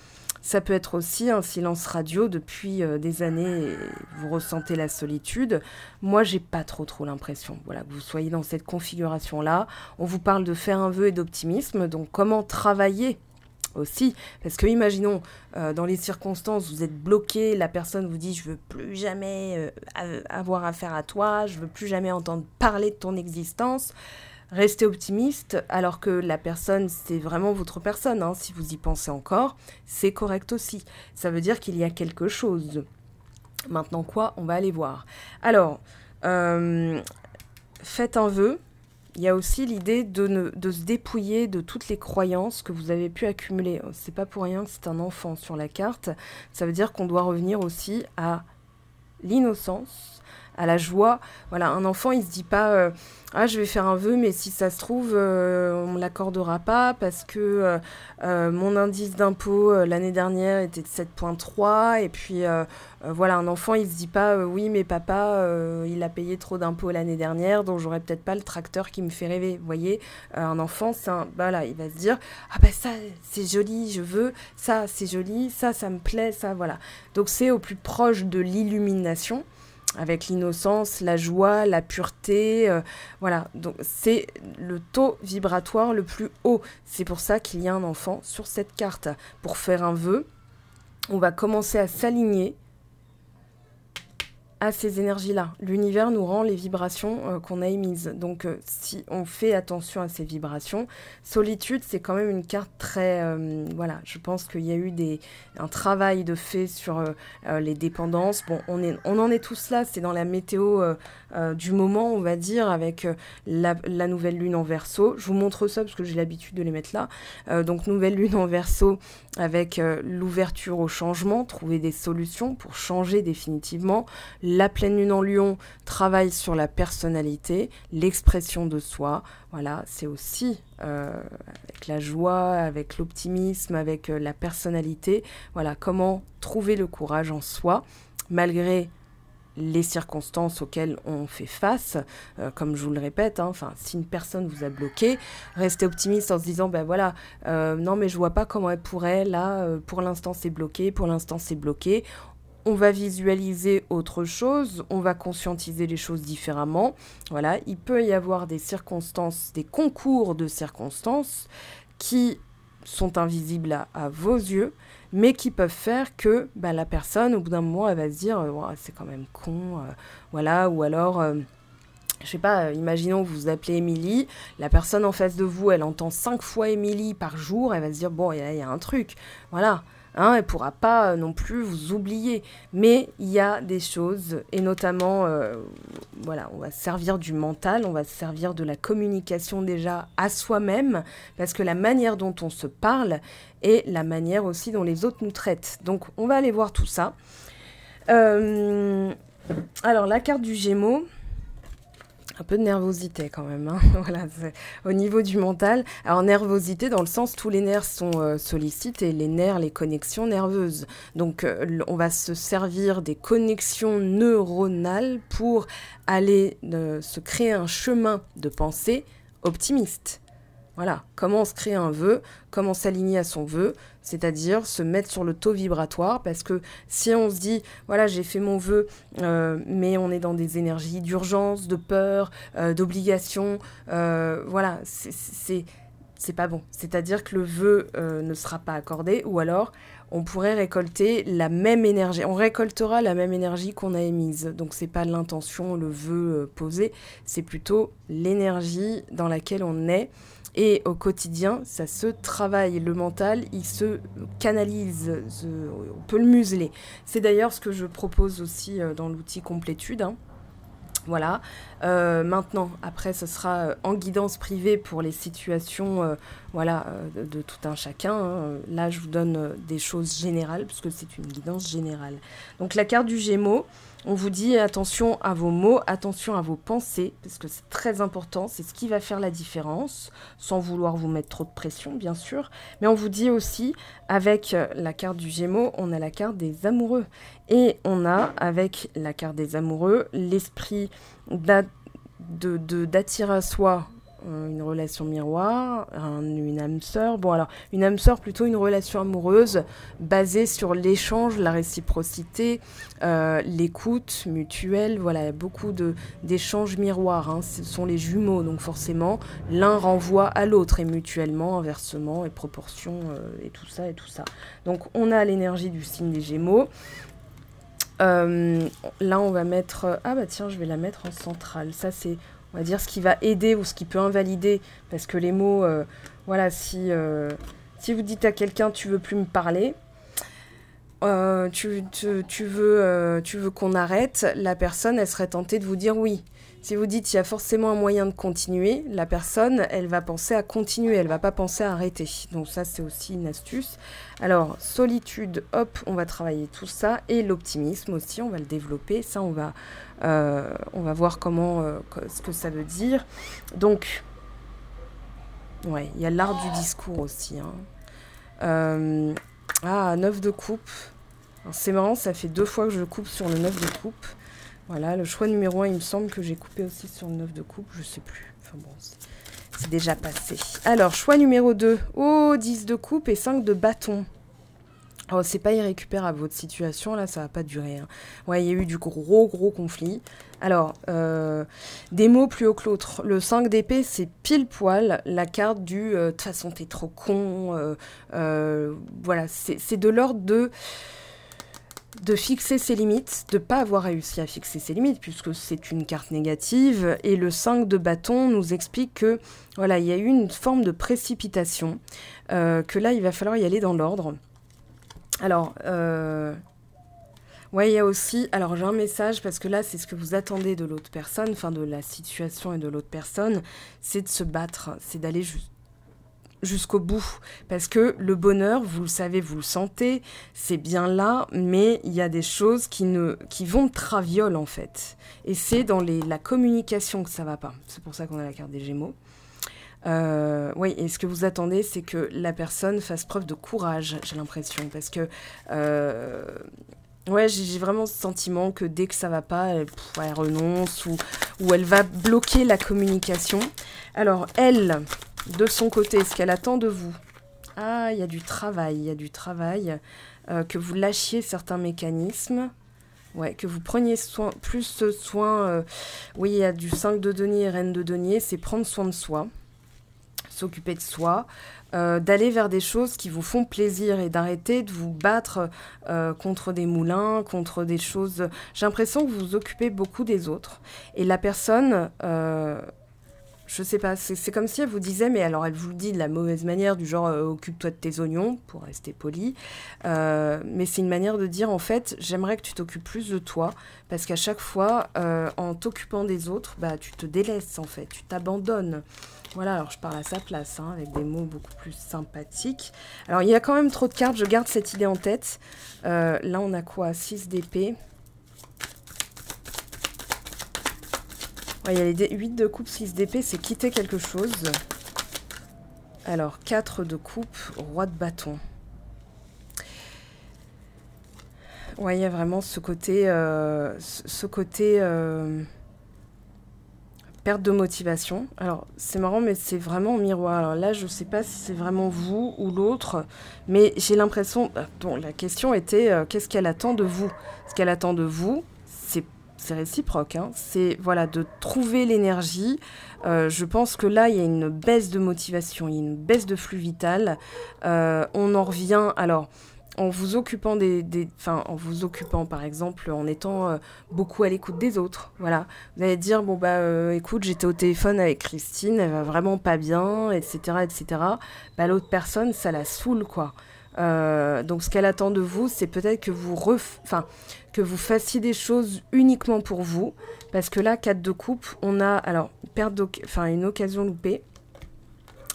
ça peut être aussi un silence radio depuis des années, et vous ressentez la solitude. Moi, j'ai pas trop l'impression, voilà, que vous soyez dans cette configuration-là. On vous parle de faire un vœu et d'optimisme, donc comment travailler aussi, parce que imaginons, dans les circonstances, vous êtes bloqué, la personne vous dit « je veux plus jamais avoir affaire à toi, je veux plus jamais entendre parler de ton existence », restez optimiste, alors que la personne, c'est vraiment votre personne, hein, si vous y pensez encore, c'est correct aussi. Ça veut dire qu'il y a quelque chose. Maintenant quoi? On va aller voir. Alors, faites un vœu. Il y a aussi l'idée de se dépouiller de toutes les croyances que vous avez pu accumuler. C'est pas pour rien que c'est un enfant sur la carte. Ça veut dire qu'on doit revenir aussi à l'innocence, à la joie. Voilà, un enfant, il se dit pas ah, je vais faire un vœu, mais si ça se trouve, on me l'accordera pas parce que mon indice d'impôt l'année dernière était de 7,3. Et puis, voilà, un enfant, il se dit pas oui, mais papa, il a payé trop d'impôts l'année dernière, donc j'aurais peut-être pas le tracteur qui me fait rêver. Vous voyez, un enfant, voilà, il va se dire ah ben ça, c'est joli, je veux, ça, c'est joli, ça me plaît, ça, voilà. Donc c'est au plus proche de l'illumination, avec l'innocence, la joie, la pureté, voilà. Donc c'est le taux vibratoire le plus haut. C'est pour ça qu'il y a un enfant sur cette carte. Pour faire un vœu, on va commencer à s'aligner à ces énergies-là. L'univers nous rend les vibrations qu'on a émises. Donc, si on fait attention à ces vibrations, solitude, c'est quand même une carte très... voilà, je pense qu'il y a eu un travail de fait sur les dépendances. Bon, on en est tous là, c'est dans la météo du moment, on va dire, avec la nouvelle lune en Verseau. Je vous montre ça parce que j'ai l'habitude de les mettre là. Donc, nouvelle lune en Verseau avec l'ouverture au changement, trouver des solutions pour changer définitivement. La pleine lune en Lion travaille sur la personnalité, l'expression de soi. Voilà, c'est aussi avec la joie, avec l'optimisme, avec la personnalité. Voilà, comment trouver le courage en soi, malgré les circonstances auxquelles on fait face, comme je vous le répète, hein, si une personne vous a bloqué, restez optimiste en se disant, ben voilà, non mais je vois pas comment elle pourrait, là, pour l'instant c'est bloqué, on va visualiser autre chose, on va conscientiser les choses différemment, voilà, il peut y avoir des circonstances, des concours de circonstances qui sont invisibles à vos yeux, mais qui peuvent faire que la personne, au bout d'un moment, elle va se dire oh, c'est quand même con, voilà, ou alors, je sais pas, imaginons que vous appelez Émilie, la personne en face de vous, elle entend 5 fois Émilie par jour, elle va se dire bon, il y a un truc, voilà. Hein, elle ne pourra pas non plus vous oublier. Mais il y a des choses, et notamment, voilà, on va se servir du mental, on va se servir de la communication déjà à soi-même, parce que la manière dont on se parle est la manière aussi dont les autres nous traitent. Donc, on va aller voir tout ça. Alors, la carte du Gémeaux... Un peu de nervosité quand même, hein. Voilà, au niveau du mental. Alors nervosité dans le sens tous les nerfs sont sollicités, les nerfs, les connexions nerveuses. Donc on va se servir des connexions neuronales pour aller se créer un chemin de pensée optimiste. Voilà, comment on se crée un vœu, comment s'aligner à son vœu, c'est-à-dire se mettre sur le taux vibratoire, parce que si on se dit, voilà, j'ai fait mon vœu, mais on est dans des énergies d'urgence, de peur, d'obligation, voilà, c'est pas bon. C'est-à-dire que le vœu ne sera pas accordé, ou alors on pourrait récolter la même énergie. On récoltera la même énergie qu'on a émise. Donc c'est pas l'intention, le vœu posé, c'est plutôt l'énergie dans laquelle on est. Et au quotidien, ça se travaille. Le mental, il se canalise, on peut le museler. C'est d'ailleurs ce que je propose aussi dans l'outil Complétude, hein. Voilà. Maintenant, après, ce sera en guidance privée pour les situations voilà, de tout un chacun, hein. Là, je vous donne des choses générales, puisque c'est une guidance générale. Donc, la carte du Gémeaux, on vous dit attention à vos mots, attention à vos pensées, parce que c'est très important, c'est ce qui va faire la différence, sans vouloir vous mettre trop de pression, bien sûr. Mais on vous dit aussi, avec la carte du Gémeaux, on a la carte des amoureux. Et on a, avec la carte des amoureux, l'esprit d'attirer à soi une relation miroir, une âme sœur. Bon, alors, une âme sœur, plutôt une relation amoureuse basée sur l'échange, la réciprocité, l'écoute mutuelle. Voilà, il y a beaucoup d'échanges miroirs, hein. Ce sont les jumeaux, donc forcément, l'un renvoie à l'autre, et mutuellement, inversement, et proportion, et tout ça, et tout ça. Donc, on a l'énergie du signe des Gémeaux. Là, on va mettre... Ah bah tiens, je vais la mettre en centrale. Ça, c'est, on va dire, ce qui va aider ou ce qui peut invalider. Parce que les mots... voilà, si vous dites à quelqu'un « tu veux plus me parler », tu veux qu'on arrête, la personne, elle serait tentée de vous dire oui. Si vous dites il y a forcément un moyen de continuer, la personne, elle va penser à continuer, elle va pas penser à arrêter. Donc ça, c'est aussi une astuce. Alors, solitude, hop, on va travailler tout ça. Et l'optimisme aussi, on va le développer. Ça, on va voir ce que ça veut dire. Donc, ouais, il y a l'art du discours aussi, hein. 9 de coupe. C'est marrant, ça fait 2 fois que je coupe sur le 9 de coupe. Voilà, le choix numéro 1, il me semble que j'ai coupé aussi sur le 9 de coupe, je sais plus. Enfin bon, c'est déjà passé. Alors, choix numéro 2, 10 de coupe et 5 de bâton. Oh, c'est pas irrécupérable votre situation, là, ça va pas durer, hein. Ouais, il y a eu du gros conflit. Alors, des mots plus haut que l'autre. Le 5 d'épée, c'est pile poil la carte du de toute façon, t'es trop con. Voilà, c'est de l'ordre de fixer ses limites, de ne pas avoir réussi à fixer ses limites, puisque c'est une carte négative. Et le 5 de bâton nous explique que voilà, il y a eu une forme de précipitation, que là, il va falloir y aller dans l'ordre. Alors, ouais, il y a aussi... Alors, j'ai un message, parce que là, c'est ce que vous attendez de l'autre personne, enfin, de la situation et de l'autre personne, c'est de se battre, c'est d'aller jusqu'au bout, parce que le bonheur, vous le savez, vous le sentez, c'est bien là, mais il y a des choses qui vont de traviole, en fait. Et c'est dans la communication que ça va pas. C'est pour ça qu'on a la carte des Gémeaux. Oui, et ce que vous attendez, c'est que la personne fasse preuve de courage, j'ai l'impression, parce que... ouais, j'ai vraiment ce sentiment que dès que ça va pas, elle renonce, ou elle va bloquer la communication. Alors, elle... De son côté, ce qu'elle attend de vous. Ah, il y a du travail, que vous lâchiez certains mécanismes, ouais, que vous preniez plus soin. Oui, il y a du 5 de denier et reine de denier, c'est prendre soin de soi, s'occuper de soi, d'aller vers des choses qui vous font plaisir et d'arrêter de vous battre contre des moulins, contre des choses... J'ai l'impression que vous vous occupez beaucoup des autres. Et la personne... je sais pas, c'est comme si elle vous disait, mais alors elle vous le dit de la mauvaise manière, du genre occupe-toi de tes oignons, pour rester poli, mais c'est une manière de dire, en fait, j'aimerais que tu t'occupes plus de toi, parce qu'à chaque fois, en t'occupant des autres, bah, tu te délaisses, en fait, tu t'abandonnes. Voilà, alors je parle à sa place, hein, avec des mots beaucoup plus sympathiques. Alors il y a quand même trop de cartes, je garde cette idée en tête. Là on a quoi? 6 d'épée. Ouais, il y a les 8 de coupe, 6 d'épée, c'est quitter quelque chose. Alors, 4 de coupe, roi de bâton. Ouais, il y a vraiment ce côté... perte de motivation. Alors, c'est marrant, mais c'est vraiment en miroir. Alors là, je ne sais pas si c'est vraiment vous ou l'autre, mais j'ai l'impression... Bon, la question était, qu'est-ce qu'elle attend de vous? Ce qu'elle attend de vous, c'est réciproque, hein. C'est voilà, de trouver l'énergie. Je pense que là, il y a une baisse de motivation, il y a une baisse de flux vital. On en revient, alors, en vous occupant en vous occupant, par exemple, en étant beaucoup à l'écoute des autres. Voilà. Vous allez dire, bon, écoute, j'étais au téléphone avec Christine, elle va vraiment pas bien, etc., etc. L'autre personne, ça la saoule, quoi. Donc ce qu'elle attend de vous, c'est peut-être que que vous fassiez des choses uniquement pour vous. Parce que là, 4 de coupe, on a alors une occasion loupée.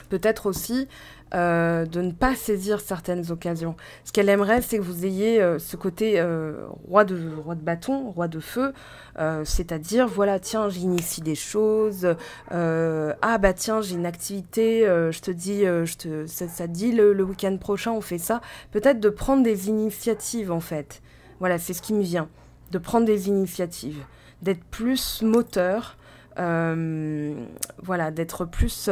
Peut-être aussi de ne pas saisir certaines occasions. Ce qu'elle aimerait, c'est que vous ayez ce côté roi de bâton, roi de feu, c'est-à-dire, voilà, tiens, j'initie des choses, ah bah tiens, j'ai une activité, je te dis, ça te dit le week-end prochain, on fait ça. Peut-être de prendre des initiatives, en fait. Voilà, c'est ce qui me vient, de prendre des initiatives, d'être plus moteur, voilà, d'être plus...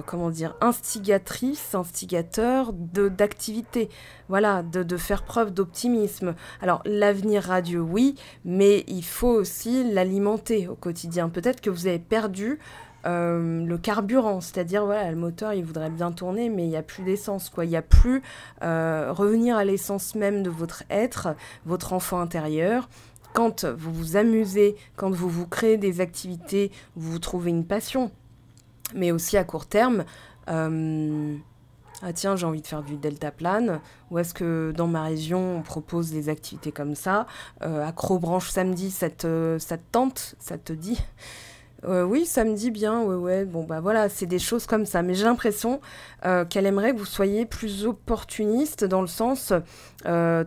comment dire, instigateur d'activité. Voilà, de faire preuve d'optimisme. Alors, l'avenir radieux, oui, mais il faut aussi l'alimenter au quotidien. Peut-être que vous avez perdu le carburant, c'est-à-dire, voilà, le moteur, il voudrait bien tourner, mais il n'y a plus d'essence, quoi. Il n'y a plus revenir à l'essence même de votre être, votre enfant intérieur. Quand vous vous amusez, quand vous créez des activités, vous trouvez une passion. Mais aussi à court terme, ah tiens, j'ai envie de faire du deltaplane, ou est-ce que dans ma région, on propose des activités comme ça, Acrobranche samedi, ça te tente, ça te dit oui, ça me dit bien, ouais, bon bah voilà, c'est des choses comme ça. Mais j'ai l'impression qu'elle aimerait que vous soyez plus opportuniste dans le sens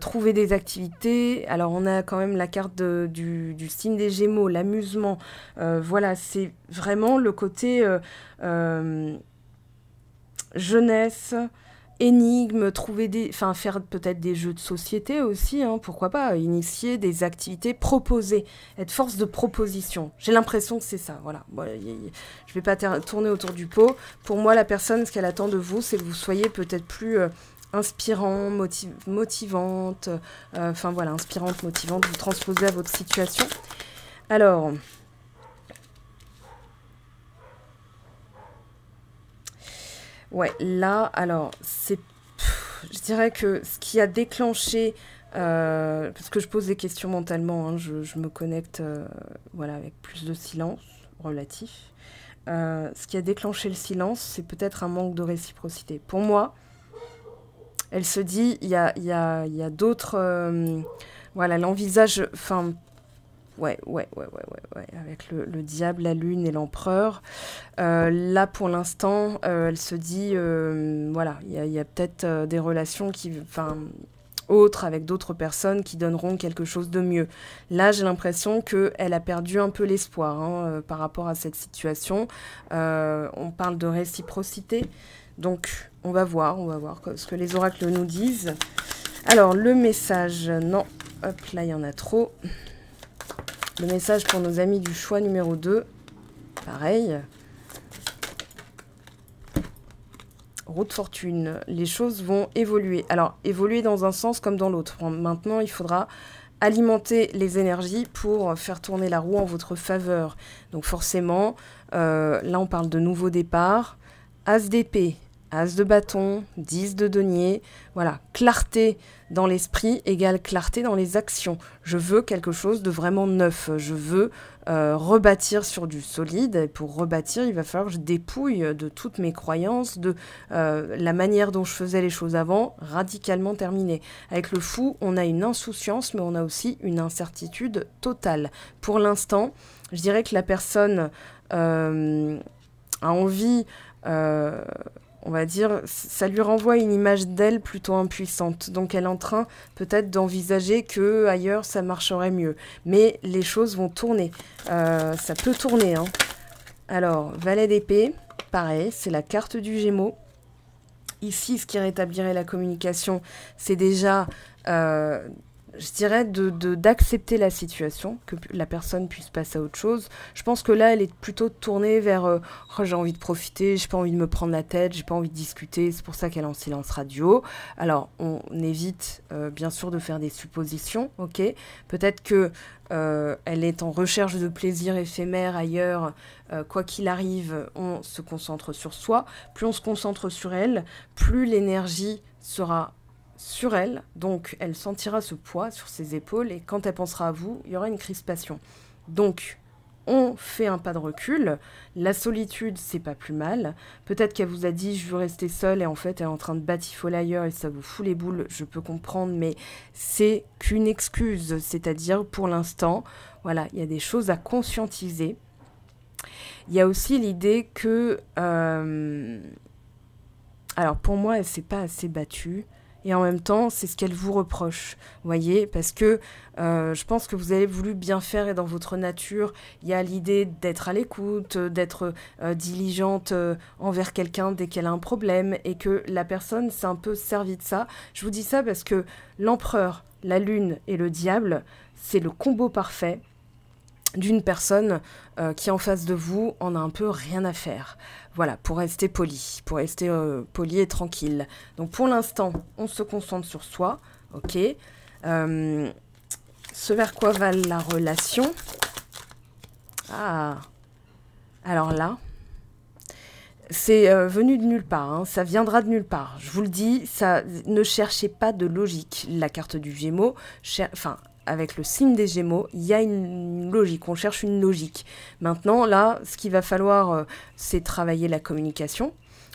trouver des activités. Alors on a quand même la carte du signe des Gémeaux, l'amusement. Voilà, c'est vraiment le côté jeunesse, énigmes, faire peut-être des jeux de société aussi, hein, pourquoi pas, initier des activités, proposer, être force de proposition. J'ai l'impression que c'est ça, voilà. Bon, je vais pas tourner autour du pot. Pour moi, la personne, ce qu'elle attend de vous, c'est que vous soyez peut-être plus inspirant, motivante, voilà, inspirante, motivante, vous transposez à votre situation. Alors... Ouais, là, alors, je dirais que ce qui a déclenché, parce que je pose des questions mentalement, hein, je me connecte voilà, avec plus de silence relatif. Ce qui a déclenché le silence, c'est peut-être un manque de réciprocité. Pour moi, elle se dit, il y a d'autres... voilà, l'envisage... Enfin, ouais, avec le diable, la lune et l'empereur. Là, pour l'instant, elle se dit, voilà, il y a peut-être des relations autres avec d'autres personnes qui donneront quelque chose de mieux. Là, j'ai l'impression qu'elle a perdu un peu l'espoir hein, par rapport à cette situation. On parle de réciprocité, donc on va voir ce que les oracles nous disent. Alors, le message, non, hop, là, il y en a trop. Le message pour nos amis du choix numéro 2, pareil. Roue de fortune, les choses vont évoluer. Alors, évoluer dans un sens comme dans l'autre. Maintenant, il faudra alimenter les énergies pour faire tourner la roue en votre faveur. Donc forcément, là, on parle de nouveau départ. As d'épée, As de bâton, 10 de denier. Voilà, clarté dans l'esprit égale clarté dans les actions. Je veux quelque chose de vraiment neuf. Je veux rebâtir sur du solide. Et pour rebâtir, il va falloir que je dépouille de toutes mes croyances, de la manière dont je faisais les choses avant, radicalement terminée. Avec le fou, on a une insouciance, mais on a aussi une incertitude totale. Pour l'instant, je dirais que la personne a envie... on va dire, ça lui renvoie une image d'elle plutôt impuissante. Donc elle est en train peut-être d'envisager que ailleurs ça marcherait mieux. Mais les choses vont tourner. Ça peut tourner. Hein. Alors, valet d'épée, pareil, c'est la carte du Gémeaux. Ici, ce qui rétablirait la communication, c'est déjà... je dirais d'accepter la situation, que la personne puisse passer à autre chose. Je pense que là, elle est plutôt tournée vers oh, j'ai envie de profiter, j'ai pas envie de me prendre la tête, j'ai pas envie de discuter, c'est pour ça qu'elle est en silence radio. Alors, on évite bien sûr de faire des suppositions, ok. Peut-être que elle est en recherche de plaisir éphémère ailleurs, quoi qu'il arrive, on se concentre sur soi. Plus on se concentre sur elle, plus l'énergie sera sur elle, donc elle sentira ce poids sur ses épaules et quand elle pensera à vous, il y aura une crispation. Donc, on fait un pas de recul. La solitude, c'est pas plus mal. Peut-être qu'elle vous a dit je veux rester seule et en fait elle est en train de batifoler ailleurs et ça vous fout les boules, je peux comprendre, mais c'est qu'une excuse. C'est-à-dire pour l'instant, voilà, il y a des choses à conscientiser. Il y a aussi l'idée que... alors pour moi, elle s'est pas assez battue. Et en même temps, c'est ce qu'elle vous reproche, voyez, parce que je pense que vous avez voulu bien faire et dans votre nature, il y a l'idée d'être à l'écoute, d'être diligente envers quelqu'un dès qu'elle a un problème et que la personne s'est un peu servie de ça. Je vous dis ça parce que l'empereur, la lune et le diable, c'est le combo parfait d'une personne qui en face de vous en a un peu rien à faire. Voilà, pour rester poli et tranquille. Donc pour l'instant, on se concentre sur soi, ok. Ce vers quoi va la relation. Ah, alors là, c'est venu de nulle part, hein, ça viendra de nulle part. Je vous le dis, ça, ne cherchez pas de logique. La carte du Gémeaux, avec le signe des Gémeaux, il y a une logique, on cherche une logique. Maintenant, là, ce qu'il va falloir, c'est travailler la communication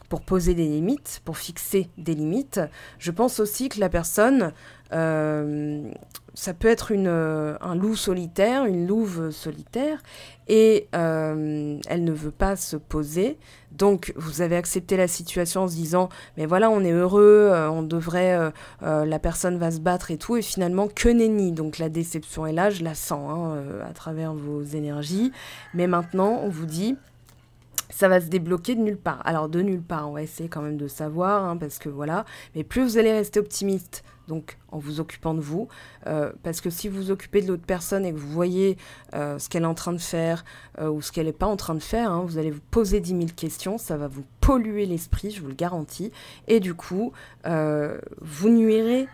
pour poser des limites, pour fixer des limites. Je pense aussi que la personne, ça peut être un loup solitaire, une louve solitaire, et elle ne veut pas se poser. Donc, vous avez accepté la situation en se disant « Mais voilà, on est heureux, on devrait... la personne va se battre et tout. » Et finalement, que nenni. Donc, la déception est là, je la sens hein, à travers vos énergies. Mais maintenant, on vous dit... ça va se débloquer de nulle part. Alors, de nulle part, on va essayer quand même de savoir, hein, parce que voilà. Mais plus vous allez rester optimiste, donc en vous occupant de vous, parce que si vous vous occupez de l'autre personne et que vous voyez ce qu'elle est en train de faire ou ce qu'elle n'est pas en train de faire, hein, vous allez vous poser 10 000 questions, ça va vous polluer l'esprit, je vous le garantis. Et du coup, vous nuirez.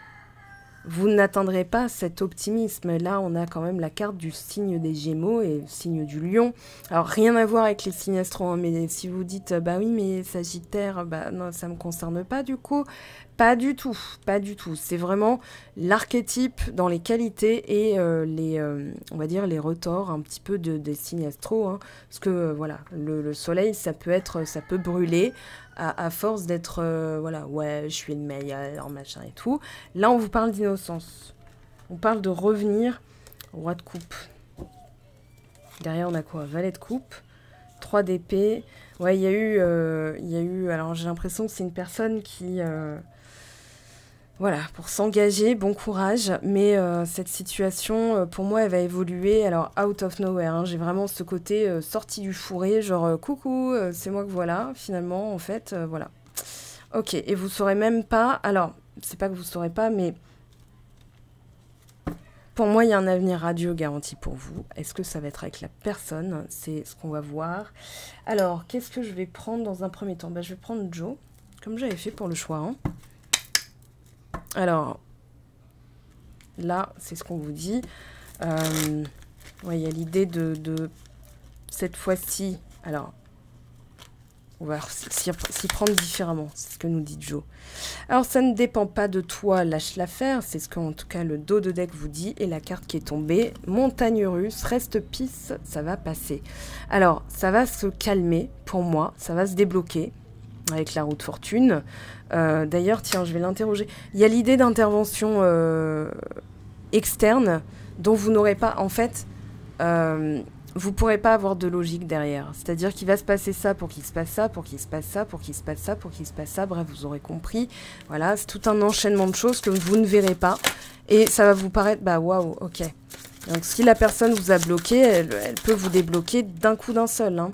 Vous n'atteindrez pas cet optimisme. Là, on a quand même la carte du signe des Gémeaux et le signe du Lion. Alors, rien à voir avec les signes astro, hein, mais si vous dites, bah oui, mais Sagittaire, bah non, ça ne me concerne pas du coup. Pas du tout, pas du tout. C'est vraiment l'archétype dans les qualités et on va dire, les retors un petit peu des signes astro. Hein, parce que, voilà, le soleil, ça peut brûler. À force d'être, voilà, ouais, je suis le meilleur, machin et tout. Là, on vous parle d'innocence. On parle de revenir. Roi de coupe. Derrière, on a quoi? Valet de coupe. 3 d'épée. Ouais, il y a eu... Alors, j'ai l'impression que c'est une personne qui... voilà, pour s'engager, bon courage. Mais cette situation, pour moi, elle va évoluer. Alors, out of nowhere. Hein, j'ai vraiment ce côté sorti du fourré, genre coucou, c'est moi que voilà. Finalement, en fait, voilà. Ok, et vous saurez même pas. Alors, c'est pas que vous saurez pas, mais pour moi, il y a un avenir radieux garanti pour vous. Est-ce que ça va être avec la personne? C'est ce qu'on va voir. Alors, qu'est-ce que je vais prendre dans un premier temps? Bah, je vais prendre Joe, comme j'avais fait pour le choix. Hein. Alors, là, c'est ce qu'on vous dit. Ouais, il y a l'idée de cette fois-ci. Alors, on va s'y prendre différemment. C'est ce que nous dit Joe. Alors, ça ne dépend pas de toi, lâche l'affaire. C'est ce qu'en tout cas le dos de deck vous dit. Et la carte qui est tombée, montagne russe, reste pisse, ça va passer. Alors, ça va se calmer pour moi. Ça va se débloquer avec la roue de fortune. D'ailleurs, tiens, je vais l'interroger. Il y a l'idée d'intervention externe dont vous n'aurez pas, en fait, vous ne pourrez pas avoir de logique derrière. C'est-à-dire qu'il va se passer ça pour qu'il se passe ça, pour qu'il se passe ça, pour qu'il se passe ça, pour qu'il se passe ça. Bref, vous aurez compris. Voilà, c'est tout un enchaînement de choses que vous ne verrez pas. Et ça va vous paraître, bah waouh, ok. Donc si la personne vous a bloqué, elle peut vous débloquer d'un coup d'un seul. Hein.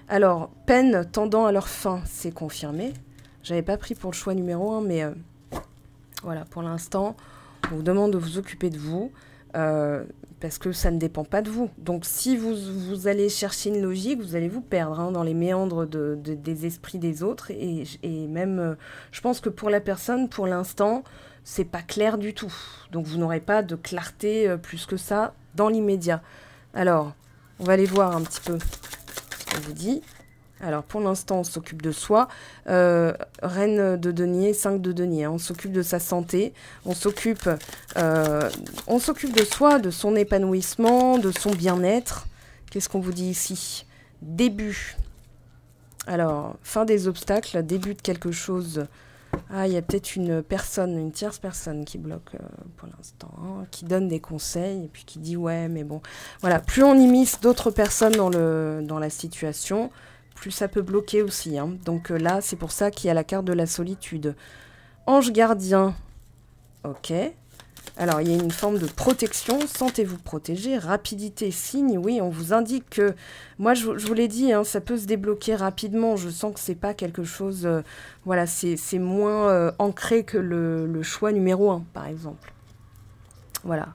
Alors, peine tendant à leur fin, c'est confirmé. J'avais pas pris pour le choix numéro 1, mais voilà, pour l'instant, on vous demande de vous occuper de vous, parce que ça ne dépend pas de vous. Donc, si vous allez chercher une logique, vous allez vous perdre hein, dans les méandres des esprits des autres. Et même, je pense que pour la personne, pour l'instant, c'est pas clair du tout. Donc, vous n'aurez pas de clarté plus que ça dans l'immédiat. Alors, on va aller voir un petit peu ce qu'on vous dit. Alors, pour l'instant, on s'occupe de soi. Reine de denier, 5 de denier. Hein. On s'occupe de sa santé. On s'occupe de soi, de son épanouissement, de son bien-être. Qu'est-ce qu'on vous dit ici? Début. Alors, fin des obstacles, début de quelque chose. Ah, il y a peut-être une personne, une tierce personne qui bloque pour l'instant, hein, qui donne des conseils et puis qui dit ouais, mais bon. Voilà, plus on immisce d'autres personnes dans la situation, plus ça peut bloquer aussi. Hein. Donc là, c'est pour ça qu'il y a la carte de la solitude. Ange gardien. Ok. Alors, il y a une forme de protection. Sentez-vous protégé. Rapidité, signe. Oui, on vous indique que... Moi, je vous l'ai dit, hein, ça peut se débloquer rapidement. Je sens que c'est pas quelque chose... voilà, c'est moins ancré que le choix numéro 1, par exemple. Voilà.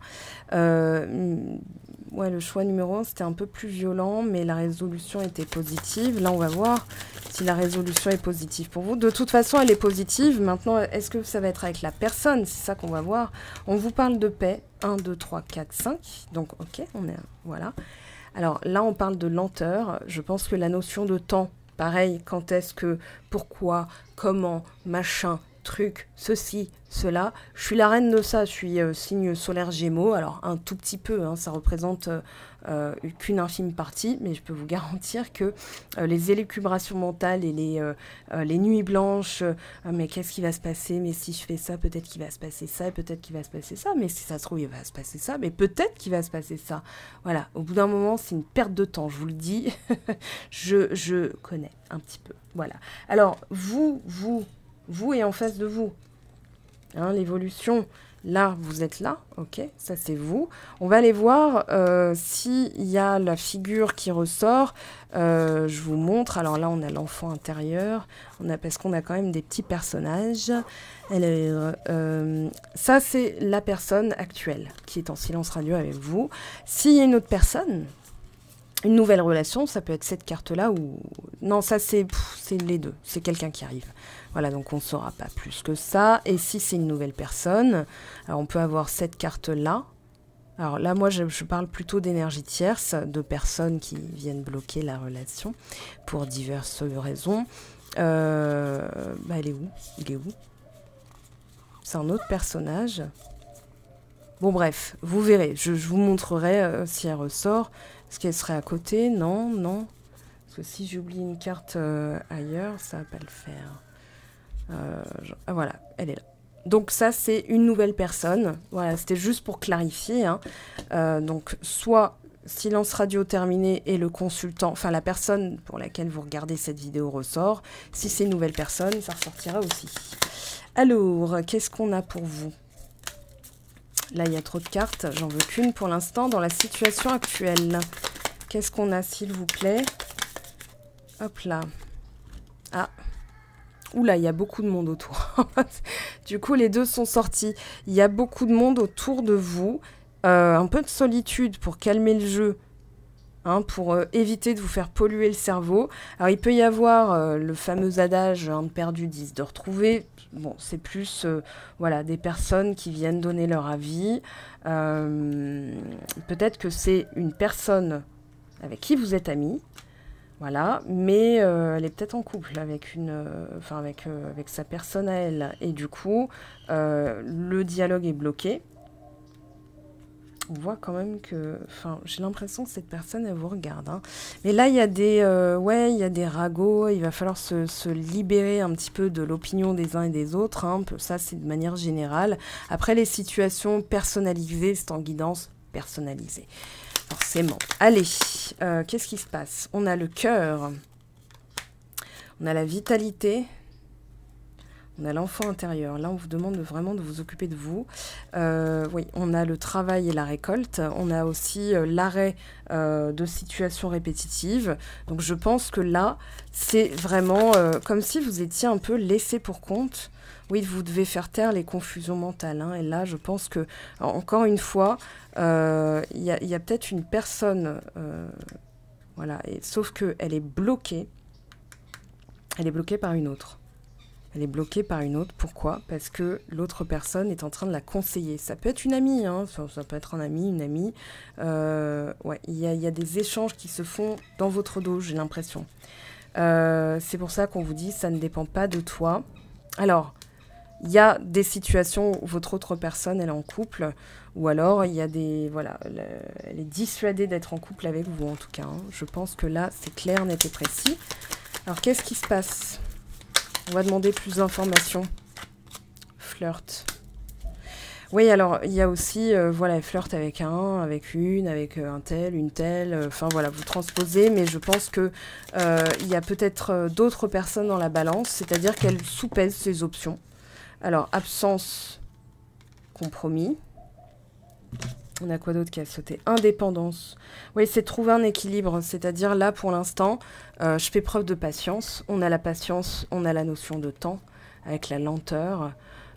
Ouais, le choix numéro 1, c'était un peu plus violent, mais la résolution était positive. Là, on va voir si la résolution est positive pour vous. De toute façon, elle est positive. Maintenant, est-ce que ça va être avec la personne? C'est ça qu'on va voir. On vous parle de paix. 1, 2, 3, 4, 5. Donc, ok, on est... Voilà. Alors, là, on parle de lenteur. Je pense que la notion de temps, pareil, quand est-ce que, pourquoi, comment, machin, truc, ceci, cela. Je suis la reine de ça, je suis signe solaire Gémeaux, alors un tout petit peu, hein, ça représente qu'une infime partie, mais je peux vous garantir que les élucubrations mentales et les nuits blanches, mais qu'est-ce qui va se passer, mais si je fais ça, peut-être qu'il va se passer ça, et peut-être qu'il va se passer ça, mais si ça se trouve, il va se passer ça, mais peut-être qu'il va se passer ça. Voilà, au bout d'un moment, c'est une perte de temps, je vous le dis, je connais un petit peu, voilà. Alors, vous et en face de vous. Hein, l'évolution, là, vous êtes là, ok, ça c'est vous. On va aller voir s'il y a la figure qui ressort. Je vous montre, alors là, on a l'enfant intérieur, parce qu'on a quand même des petits personnages. Alors, ça, c'est la personne actuelle qui est en silence radio avec vous. S'il y a une autre personne... Une nouvelle relation, ça peut être cette carte-là ou... Non, ça, c'est les deux. C'est quelqu'un qui arrive. Voilà, donc on ne saura pas plus que ça. Et si c'est une nouvelle personne, alors on peut avoir cette carte-là. Alors là, moi, je parle plutôt d'énergie tierce, de personnes qui viennent bloquer la relation pour diverses raisons. Elle est où? Il est où? C'est un autre personnage. Bon, bref, vous verrez. Je vous montrerai si elle ressort. Est-ce qu'elle serait à côté? Non, non. Parce que si j'oublie une carte ailleurs, ça va pas le faire. Ah, voilà, elle est là. Donc ça, c'est une nouvelle personne. Voilà, c'était juste pour clarifier. Hein. Donc, soit silence radio terminé et le consultant, enfin la personne pour laquelle vous regardez cette vidéo ressort. Si c'est une nouvelle personne, ça ressortira aussi. Alors, qu'est-ce qu'on a pour vous? Là, il y a trop de cartes. J'en veux qu'une pour l'instant dans la situation actuelle. Qu'est-ce qu'on a, s'il vous plaît? Hop là. Ah. Oula, il y a beaucoup de monde autour. Du coup, les deux sont sortis. Il y a beaucoup de monde autour de vous. Un peu de solitude pour calmer le jeu. Hein, pour éviter de vous faire polluer le cerveau. Alors, il peut y avoir le fameux adage « un de perdu, 10 de retrouver ». Bon, c'est plus voilà, des personnes qui viennent donner leur avis. Peut-être que c'est une personne avec qui vous êtes amis, voilà, mais elle est peut-être en couple avec avec sa personne à elle. Et du coup, le dialogue est bloqué. On voit quand même que... Enfin, j'ai l'impression que cette personne, elle vous regarde. Hein. Mais là, il y a des... ouais, il y a des ragots. Il va falloir se libérer un petit peu de l'opinion des uns et des autres. Hein. Ça, c'est de manière générale. Après, les situations personnalisées, c'est en guidance personnalisée. Forcément. Allez, qu'est-ce qui se passe? On a le cœur. On a la vitalité. On a l'enfant intérieur. Là, on vous demande vraiment de vous occuper de vous. Oui, on a le travail et la récolte. On a aussi l'arrêt de situations répétitives. Donc, je pense que là, c'est vraiment comme si vous étiez un peu laissé pour compte. Oui, vous devez faire taire les confusions mentales. Hein. Et là, je pense que, encore une fois, il y a peut-être une personne... voilà, sauf qu'elle est bloquée. Elle est bloquée par une autre. Elle est bloquée par une autre. Pourquoi? Parce que l'autre personne est en train de la conseiller. Ça peut être une amie, hein. Ça peut être un ami, une amie. Ouais, il y a des échanges qui se font dans votre dos, j'ai l'impression. C'est pour ça qu'on vous dit ça ne dépend pas de toi. Alors, il y a des situations où votre autre personne, elle est en couple, ou alors il y a des... Voilà, elle est dissuadée d'être en couple avec vous, en tout cas. Hein. Je pense que là, c'est clair, net et précis. Alors, qu'est-ce qui se passe? On va demander plus d'informations. Flirt. Oui, alors, il y a aussi, voilà, elle flirte avec avec une, avec un tel, une telle. Enfin, voilà, vous transposez, mais je pense que il y a peut-être d'autres personnes dans la balance, c'est-à-dire qu'elle sous-pèse ses options. Alors, absence, compromis. On a quoi d'autre qui a sauté? Indépendance. Oui, c'est trouver un équilibre. C'est-à-dire, là, pour l'instant, je fais preuve de patience. On a la patience, on a la notion de temps, avec la lenteur.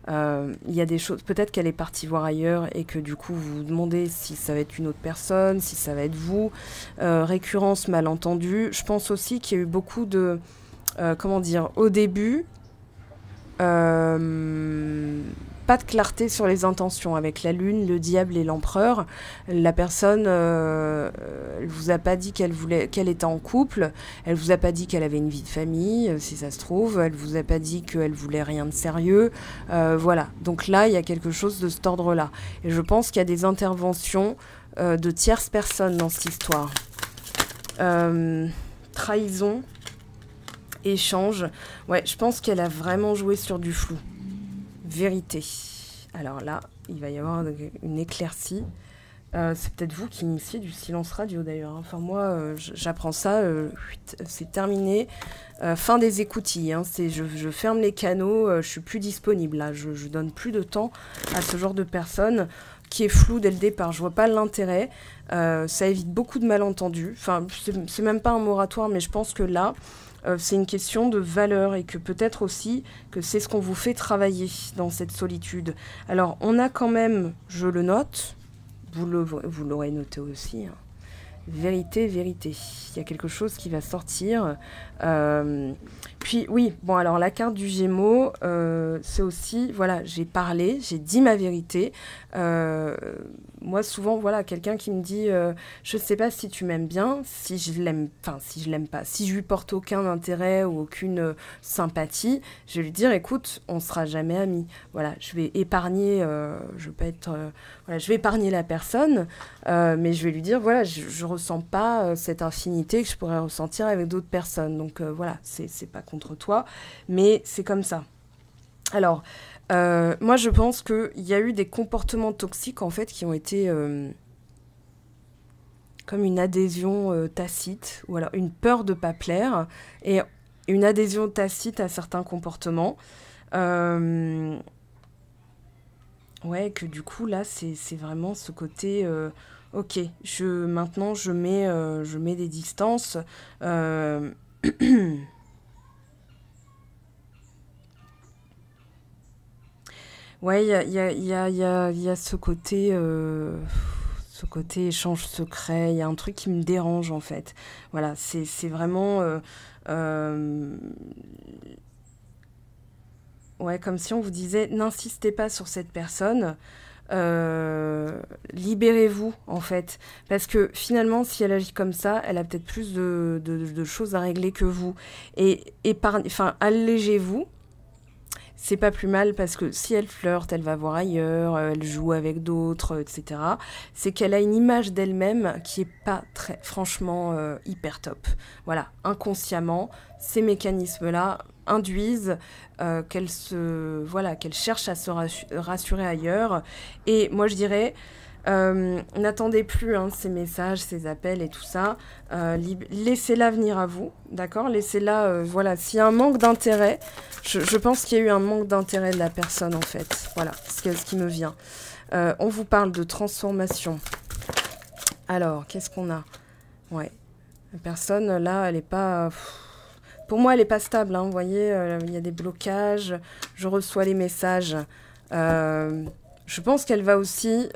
Il y a des choses... Peut-être qu'elle est partie voir ailleurs et que, du coup, vous vous demandez si ça va être une autre personne, si ça va être vous. Récurrence, malentendu. Je pense aussi qu'il y a eu beaucoup de... comment dire? Au début... pas de clarté sur les intentions avec la lune, le diable et l'empereur. La personne, elle vous a pas dit qu'elle était en couple, elle vous a pas dit qu'elle avait une vie de famille, si ça se trouve, elle vous a pas dit qu'elle voulait rien de sérieux. Voilà. Donc là, il y a quelque chose de cet ordre-là. Et je pense qu'il y a des interventions de tierces personnes dans cette histoire. Trahison. Échange. Ouais, je pense qu'elle a vraiment joué sur du flou. Vérité. Alors là, il va y avoir une éclaircie. C'est peut-être vous qui initiez du silence radio d'ailleurs. Hein. Enfin moi, j'apprends ça, c'est terminé. Fin des écoutilles. Hein. Je ferme les canaux, je suis plus disponible là. Je donne plus de temps à ce genre de personne qui est flou dès le départ. Je vois pas l'intérêt. Ça évite beaucoup de malentendus. Enfin, c'est même pas un moratoire, mais je pense que là, c'est une question de valeur et que peut-être aussi que c'est ce qu'on vous fait travailler dans cette solitude. Alors, on a quand même, je le note, vous l'aurez noté aussi, hein, vérité, vérité. Il y a quelque chose qui va sortir. Puis, oui, bon, alors la carte du Gémeaux, c'est aussi, voilà, j'ai parlé, j'ai dit ma vérité. Moi, souvent, voilà, quelqu'un qui me dit je sais pas si tu m'aimes bien, si je l'aime pas, si je lui porte aucun intérêt ou aucune sympathie, je vais lui dire écoute, on sera jamais amis. Voilà, je vais épargner, voilà, je vais épargner la personne, mais je vais lui dire voilà, je ressens pas cette infinité que je pourrais ressentir avec d'autres personnes. Donc voilà, c'est pas contre toi, mais c'est comme ça. Alors, moi, je pense qu'il y a eu des comportements toxiques, en fait, qui ont été comme une adhésion tacite, ou alors une peur de ne pas plaire, et une adhésion tacite à certains comportements. Ouais, que du coup, là, c'est vraiment ce côté... ok, maintenant, je mets des distances. Ouais, il y a ce côté échange secret. Il y a un truc qui me dérange, en fait. Voilà, c'est vraiment... euh, ouais, comme si on vous disait, n'insistez pas sur cette personne. Libérez-vous, en fait. Parce que finalement, si elle agit comme ça, elle a peut-être plus de choses à régler que vous. Et allégez-vous. C'est pas plus mal parce que si elle flirte, elle va voir ailleurs, elle joue avec d'autres, etc. C'est qu'elle a une image d'elle-même qui est pas très, franchement, hyper top. Voilà, inconsciemment, ces mécanismes-là induisent qu'elle cherche à se rassurer ailleurs. Et moi, je dirais, n'attendez plus ces messages, ces appels et tout ça. Laissez-la venir à vous, d'accord? Laissez-la, voilà. S'il y a un manque d'intérêt, je pense qu'il y a eu un manque d'intérêt de la personne, en fait. Voilà, ce qui me vient. On vous parle de transformation. Alors, qu'est-ce qu'on a? Ouais. La personne, là, elle n'est pas... Pour moi, elle n'est pas stable, hein, vous voyez, il y a des blocages. Je reçois les messages. Je pense qu'elle va aussi...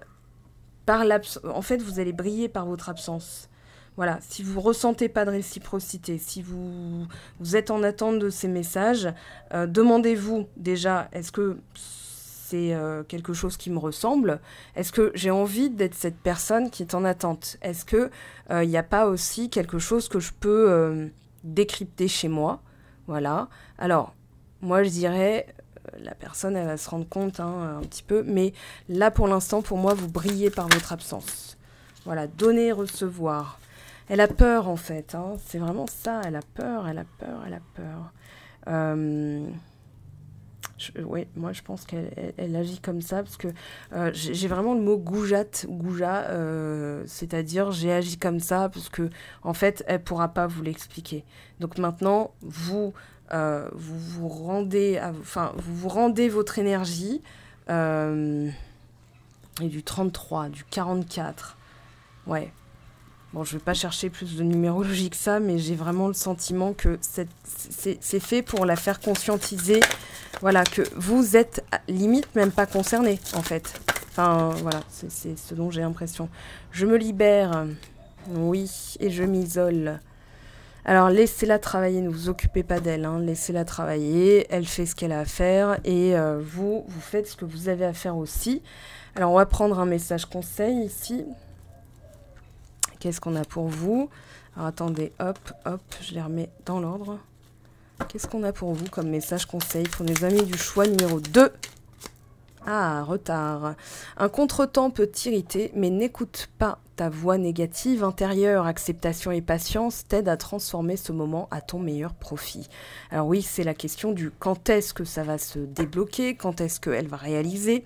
En fait, vous allez briller par votre absence. Voilà, si vous ressentez pas de réciprocité, si vous êtes en attente de ces messages, demandez-vous déjà, est-ce que c'est quelque chose qui me ressemble? Est-ce que j'ai envie d'être cette personne qui est en attente? Est-ce que il n'y a pas aussi quelque chose que je peux décrypter chez moi? Voilà. Alors, moi, je dirais... la personne, elle va se rendre compte un petit peu. Mais là, pour l'instant, pour moi, vous brillez par votre absence. Voilà, donner, recevoir. Elle a peur, en fait. C'est vraiment ça, elle a peur, elle a peur, elle a peur. Oui, moi je pense qu'elle agit comme ça parce que j'ai vraiment le mot gouja, c'est-à-dire j'ai agi comme ça parce que en fait elle pourra pas vous l'expliquer. Donc maintenant vous rendez, vous rendez votre énergie et du 33, du 44, ouais. Bon, je ne vais pas chercher plus de numérologie que ça, mais j'ai vraiment le sentiment que c'est fait pour la faire conscientiser. Voilà, que vous êtes limite même pas concerné, en fait. Enfin, voilà, c'est ce dont j'ai l'impression. Je me libère, oui, et je m'isole. Alors, laissez-la travailler, ne vous occupez pas d'elle, laissez-la travailler, elle fait ce qu'elle a à faire, et vous faites ce que vous avez à faire aussi. Alors, on va prendre un message conseil ici. Qu'est-ce qu'on a pour vous? Alors attendez, hop, je les remets dans l'ordre. Qu'est-ce qu'on a pour vous comme message conseil pour nos amis du choix numéro 2? Ah, retard. Un contretemps peut t'irriter, mais n'écoute pas ta voix négative intérieure. Acceptation et patience t'aident à transformer ce moment à ton meilleur profit. Alors oui, c'est la question du quand est-ce que ça va se débloquer, quand est-ce qu'elle va réaliser.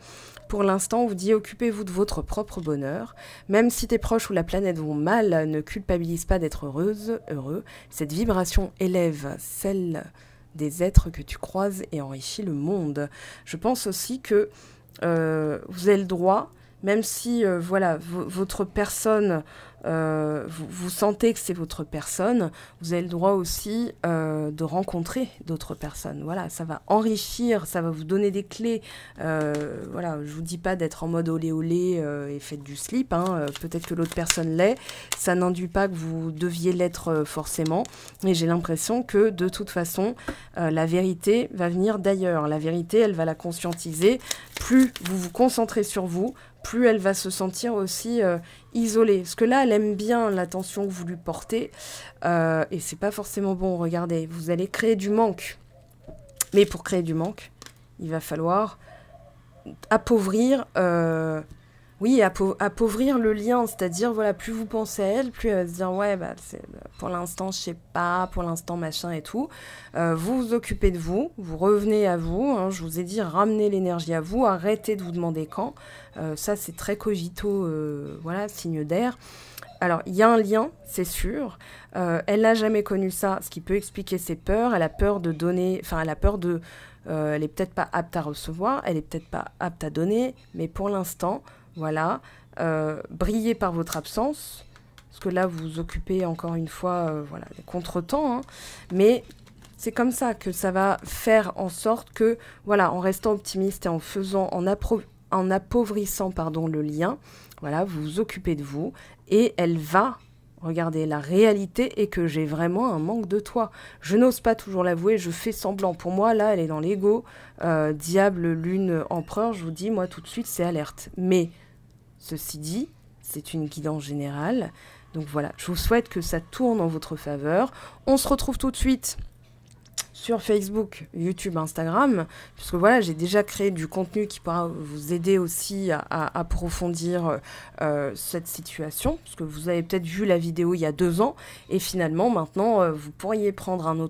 Pour l'instant, on vous dit occupez-vous de votre propre bonheur. Même si tes proches ou la planète vont mal, ne culpabilise pas d'être heureux. Cette vibration élève celle des êtres que tu croises et enrichit le monde. Je pense aussi que vous avez le droit, même si voilà, votre personne, vous sentez que c'est votre personne, vous avez le droit aussi de rencontrer d'autres personnes. Voilà, ça va enrichir, ça va vous donner des clés. Voilà, je vous dis pas d'être en mode olé olé et faites du slip. Peut-être que l'autre personne l'est. Ça n'induit pas que vous deviez l'être forcément. Mais j'ai l'impression que de toute façon, la vérité va venir d'ailleurs. La vérité, elle va la conscientiser. Plus vous vous concentrez sur vous, plus elle va se sentir aussi isolée. Parce que là, elle aime bien l'attention que vous lui portez. Et c'est pas forcément bon. Regardez, vous allez créer du manque. Mais pour créer du manque, il va falloir appauvrir... appauvrir le lien. C'est-à-dire, voilà, plus vous pensez à elle, plus elle va se dire, ouais, pour l'instant, je sais pas, pour l'instant, machin et tout. Vous vous occupez de vous, vous revenez à vous. Je vous ai dit, ramenez l'énergie à vous, arrêtez de vous demander quand. Ça, c'est très cogito, voilà, signe d'air. Alors, il y a un lien, c'est sûr. Elle n'a jamais connu ça, ce qui peut expliquer ses peurs. Elle a peur de donner... Enfin, elle a peur de... elle est peut-être pas apte à recevoir, elle est peut-être pas apte à donner, mais pour l'instant, voilà, brillez par votre absence, parce que là, vous vous occupez encore une fois, voilà, des contretemps, mais... C'est comme ça que ça va faire en sorte que, voilà, en restant optimiste et en appauvrissant le lien, voilà, vous vous occupez de vous et elle va, regardez, la réalité est que j'ai vraiment un manque de toi. Je n'ose pas toujours l'avouer, je fais semblant. Pour moi, là, elle est dans l'ego. Diable, lune, empereur, je vous dis, moi, tout de suite, c'est alerte. Mais, ceci dit, c'est une guidance générale. Donc voilà, je vous souhaite que ça tourne en votre faveur. On se retrouve tout de suite sur Facebook, YouTube, Instagram, puisque voilà, j'ai déjà créé du contenu qui pourra vous aider aussi à approfondir cette situation, parce que vous avez peut-être vu la vidéo il y a 2 ans, et finalement, maintenant, vous pourriez prendre une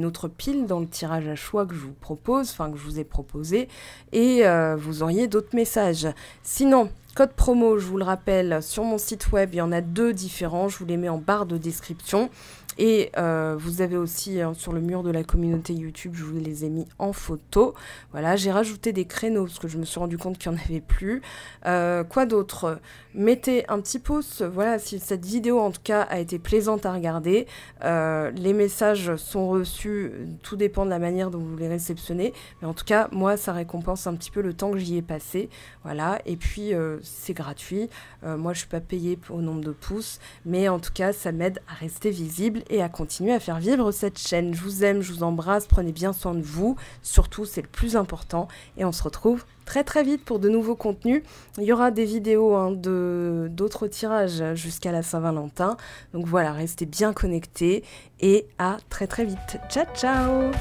autre pile dans le tirage à choix que je vous propose, enfin que je vous ai proposé, et vous auriez d'autres messages. Sinon, code promo, je vous le rappelle, sur mon site web, il y en a 2 différents, je vous les mets en barre de description. Et vous avez aussi sur le mur de la communauté YouTube, je vous les ai mis en photo. Voilà, j'ai rajouté des créneaux parce que je me suis rendu compte qu'il n'y en avait plus. Quoi d'autre? Mettez un petit pouce, voilà, si cette vidéo en tout cas a été plaisante à regarder. Les messages sont reçus, tout dépend de la manière dont vous les réceptionnez. Mais en tout cas, moi, ça récompense un petit peu le temps que j'y ai passé. Voilà, et puis c'est gratuit. Moi, je ne suis pas payée au nombre de pouces. Mais en tout cas, ça m'aide à rester visible et à continuer à faire vivre cette chaîne. Je vous aime, je vous embrasse, prenez bien soin de vous. Surtout, c'est le plus important. Et on se retrouve très très vite pour de nouveaux contenus. Il y aura des vidéos d'autres tirages jusqu'à la Saint-Valentin. Donc voilà, restez bien connectés et à très très vite. Ciao ciao!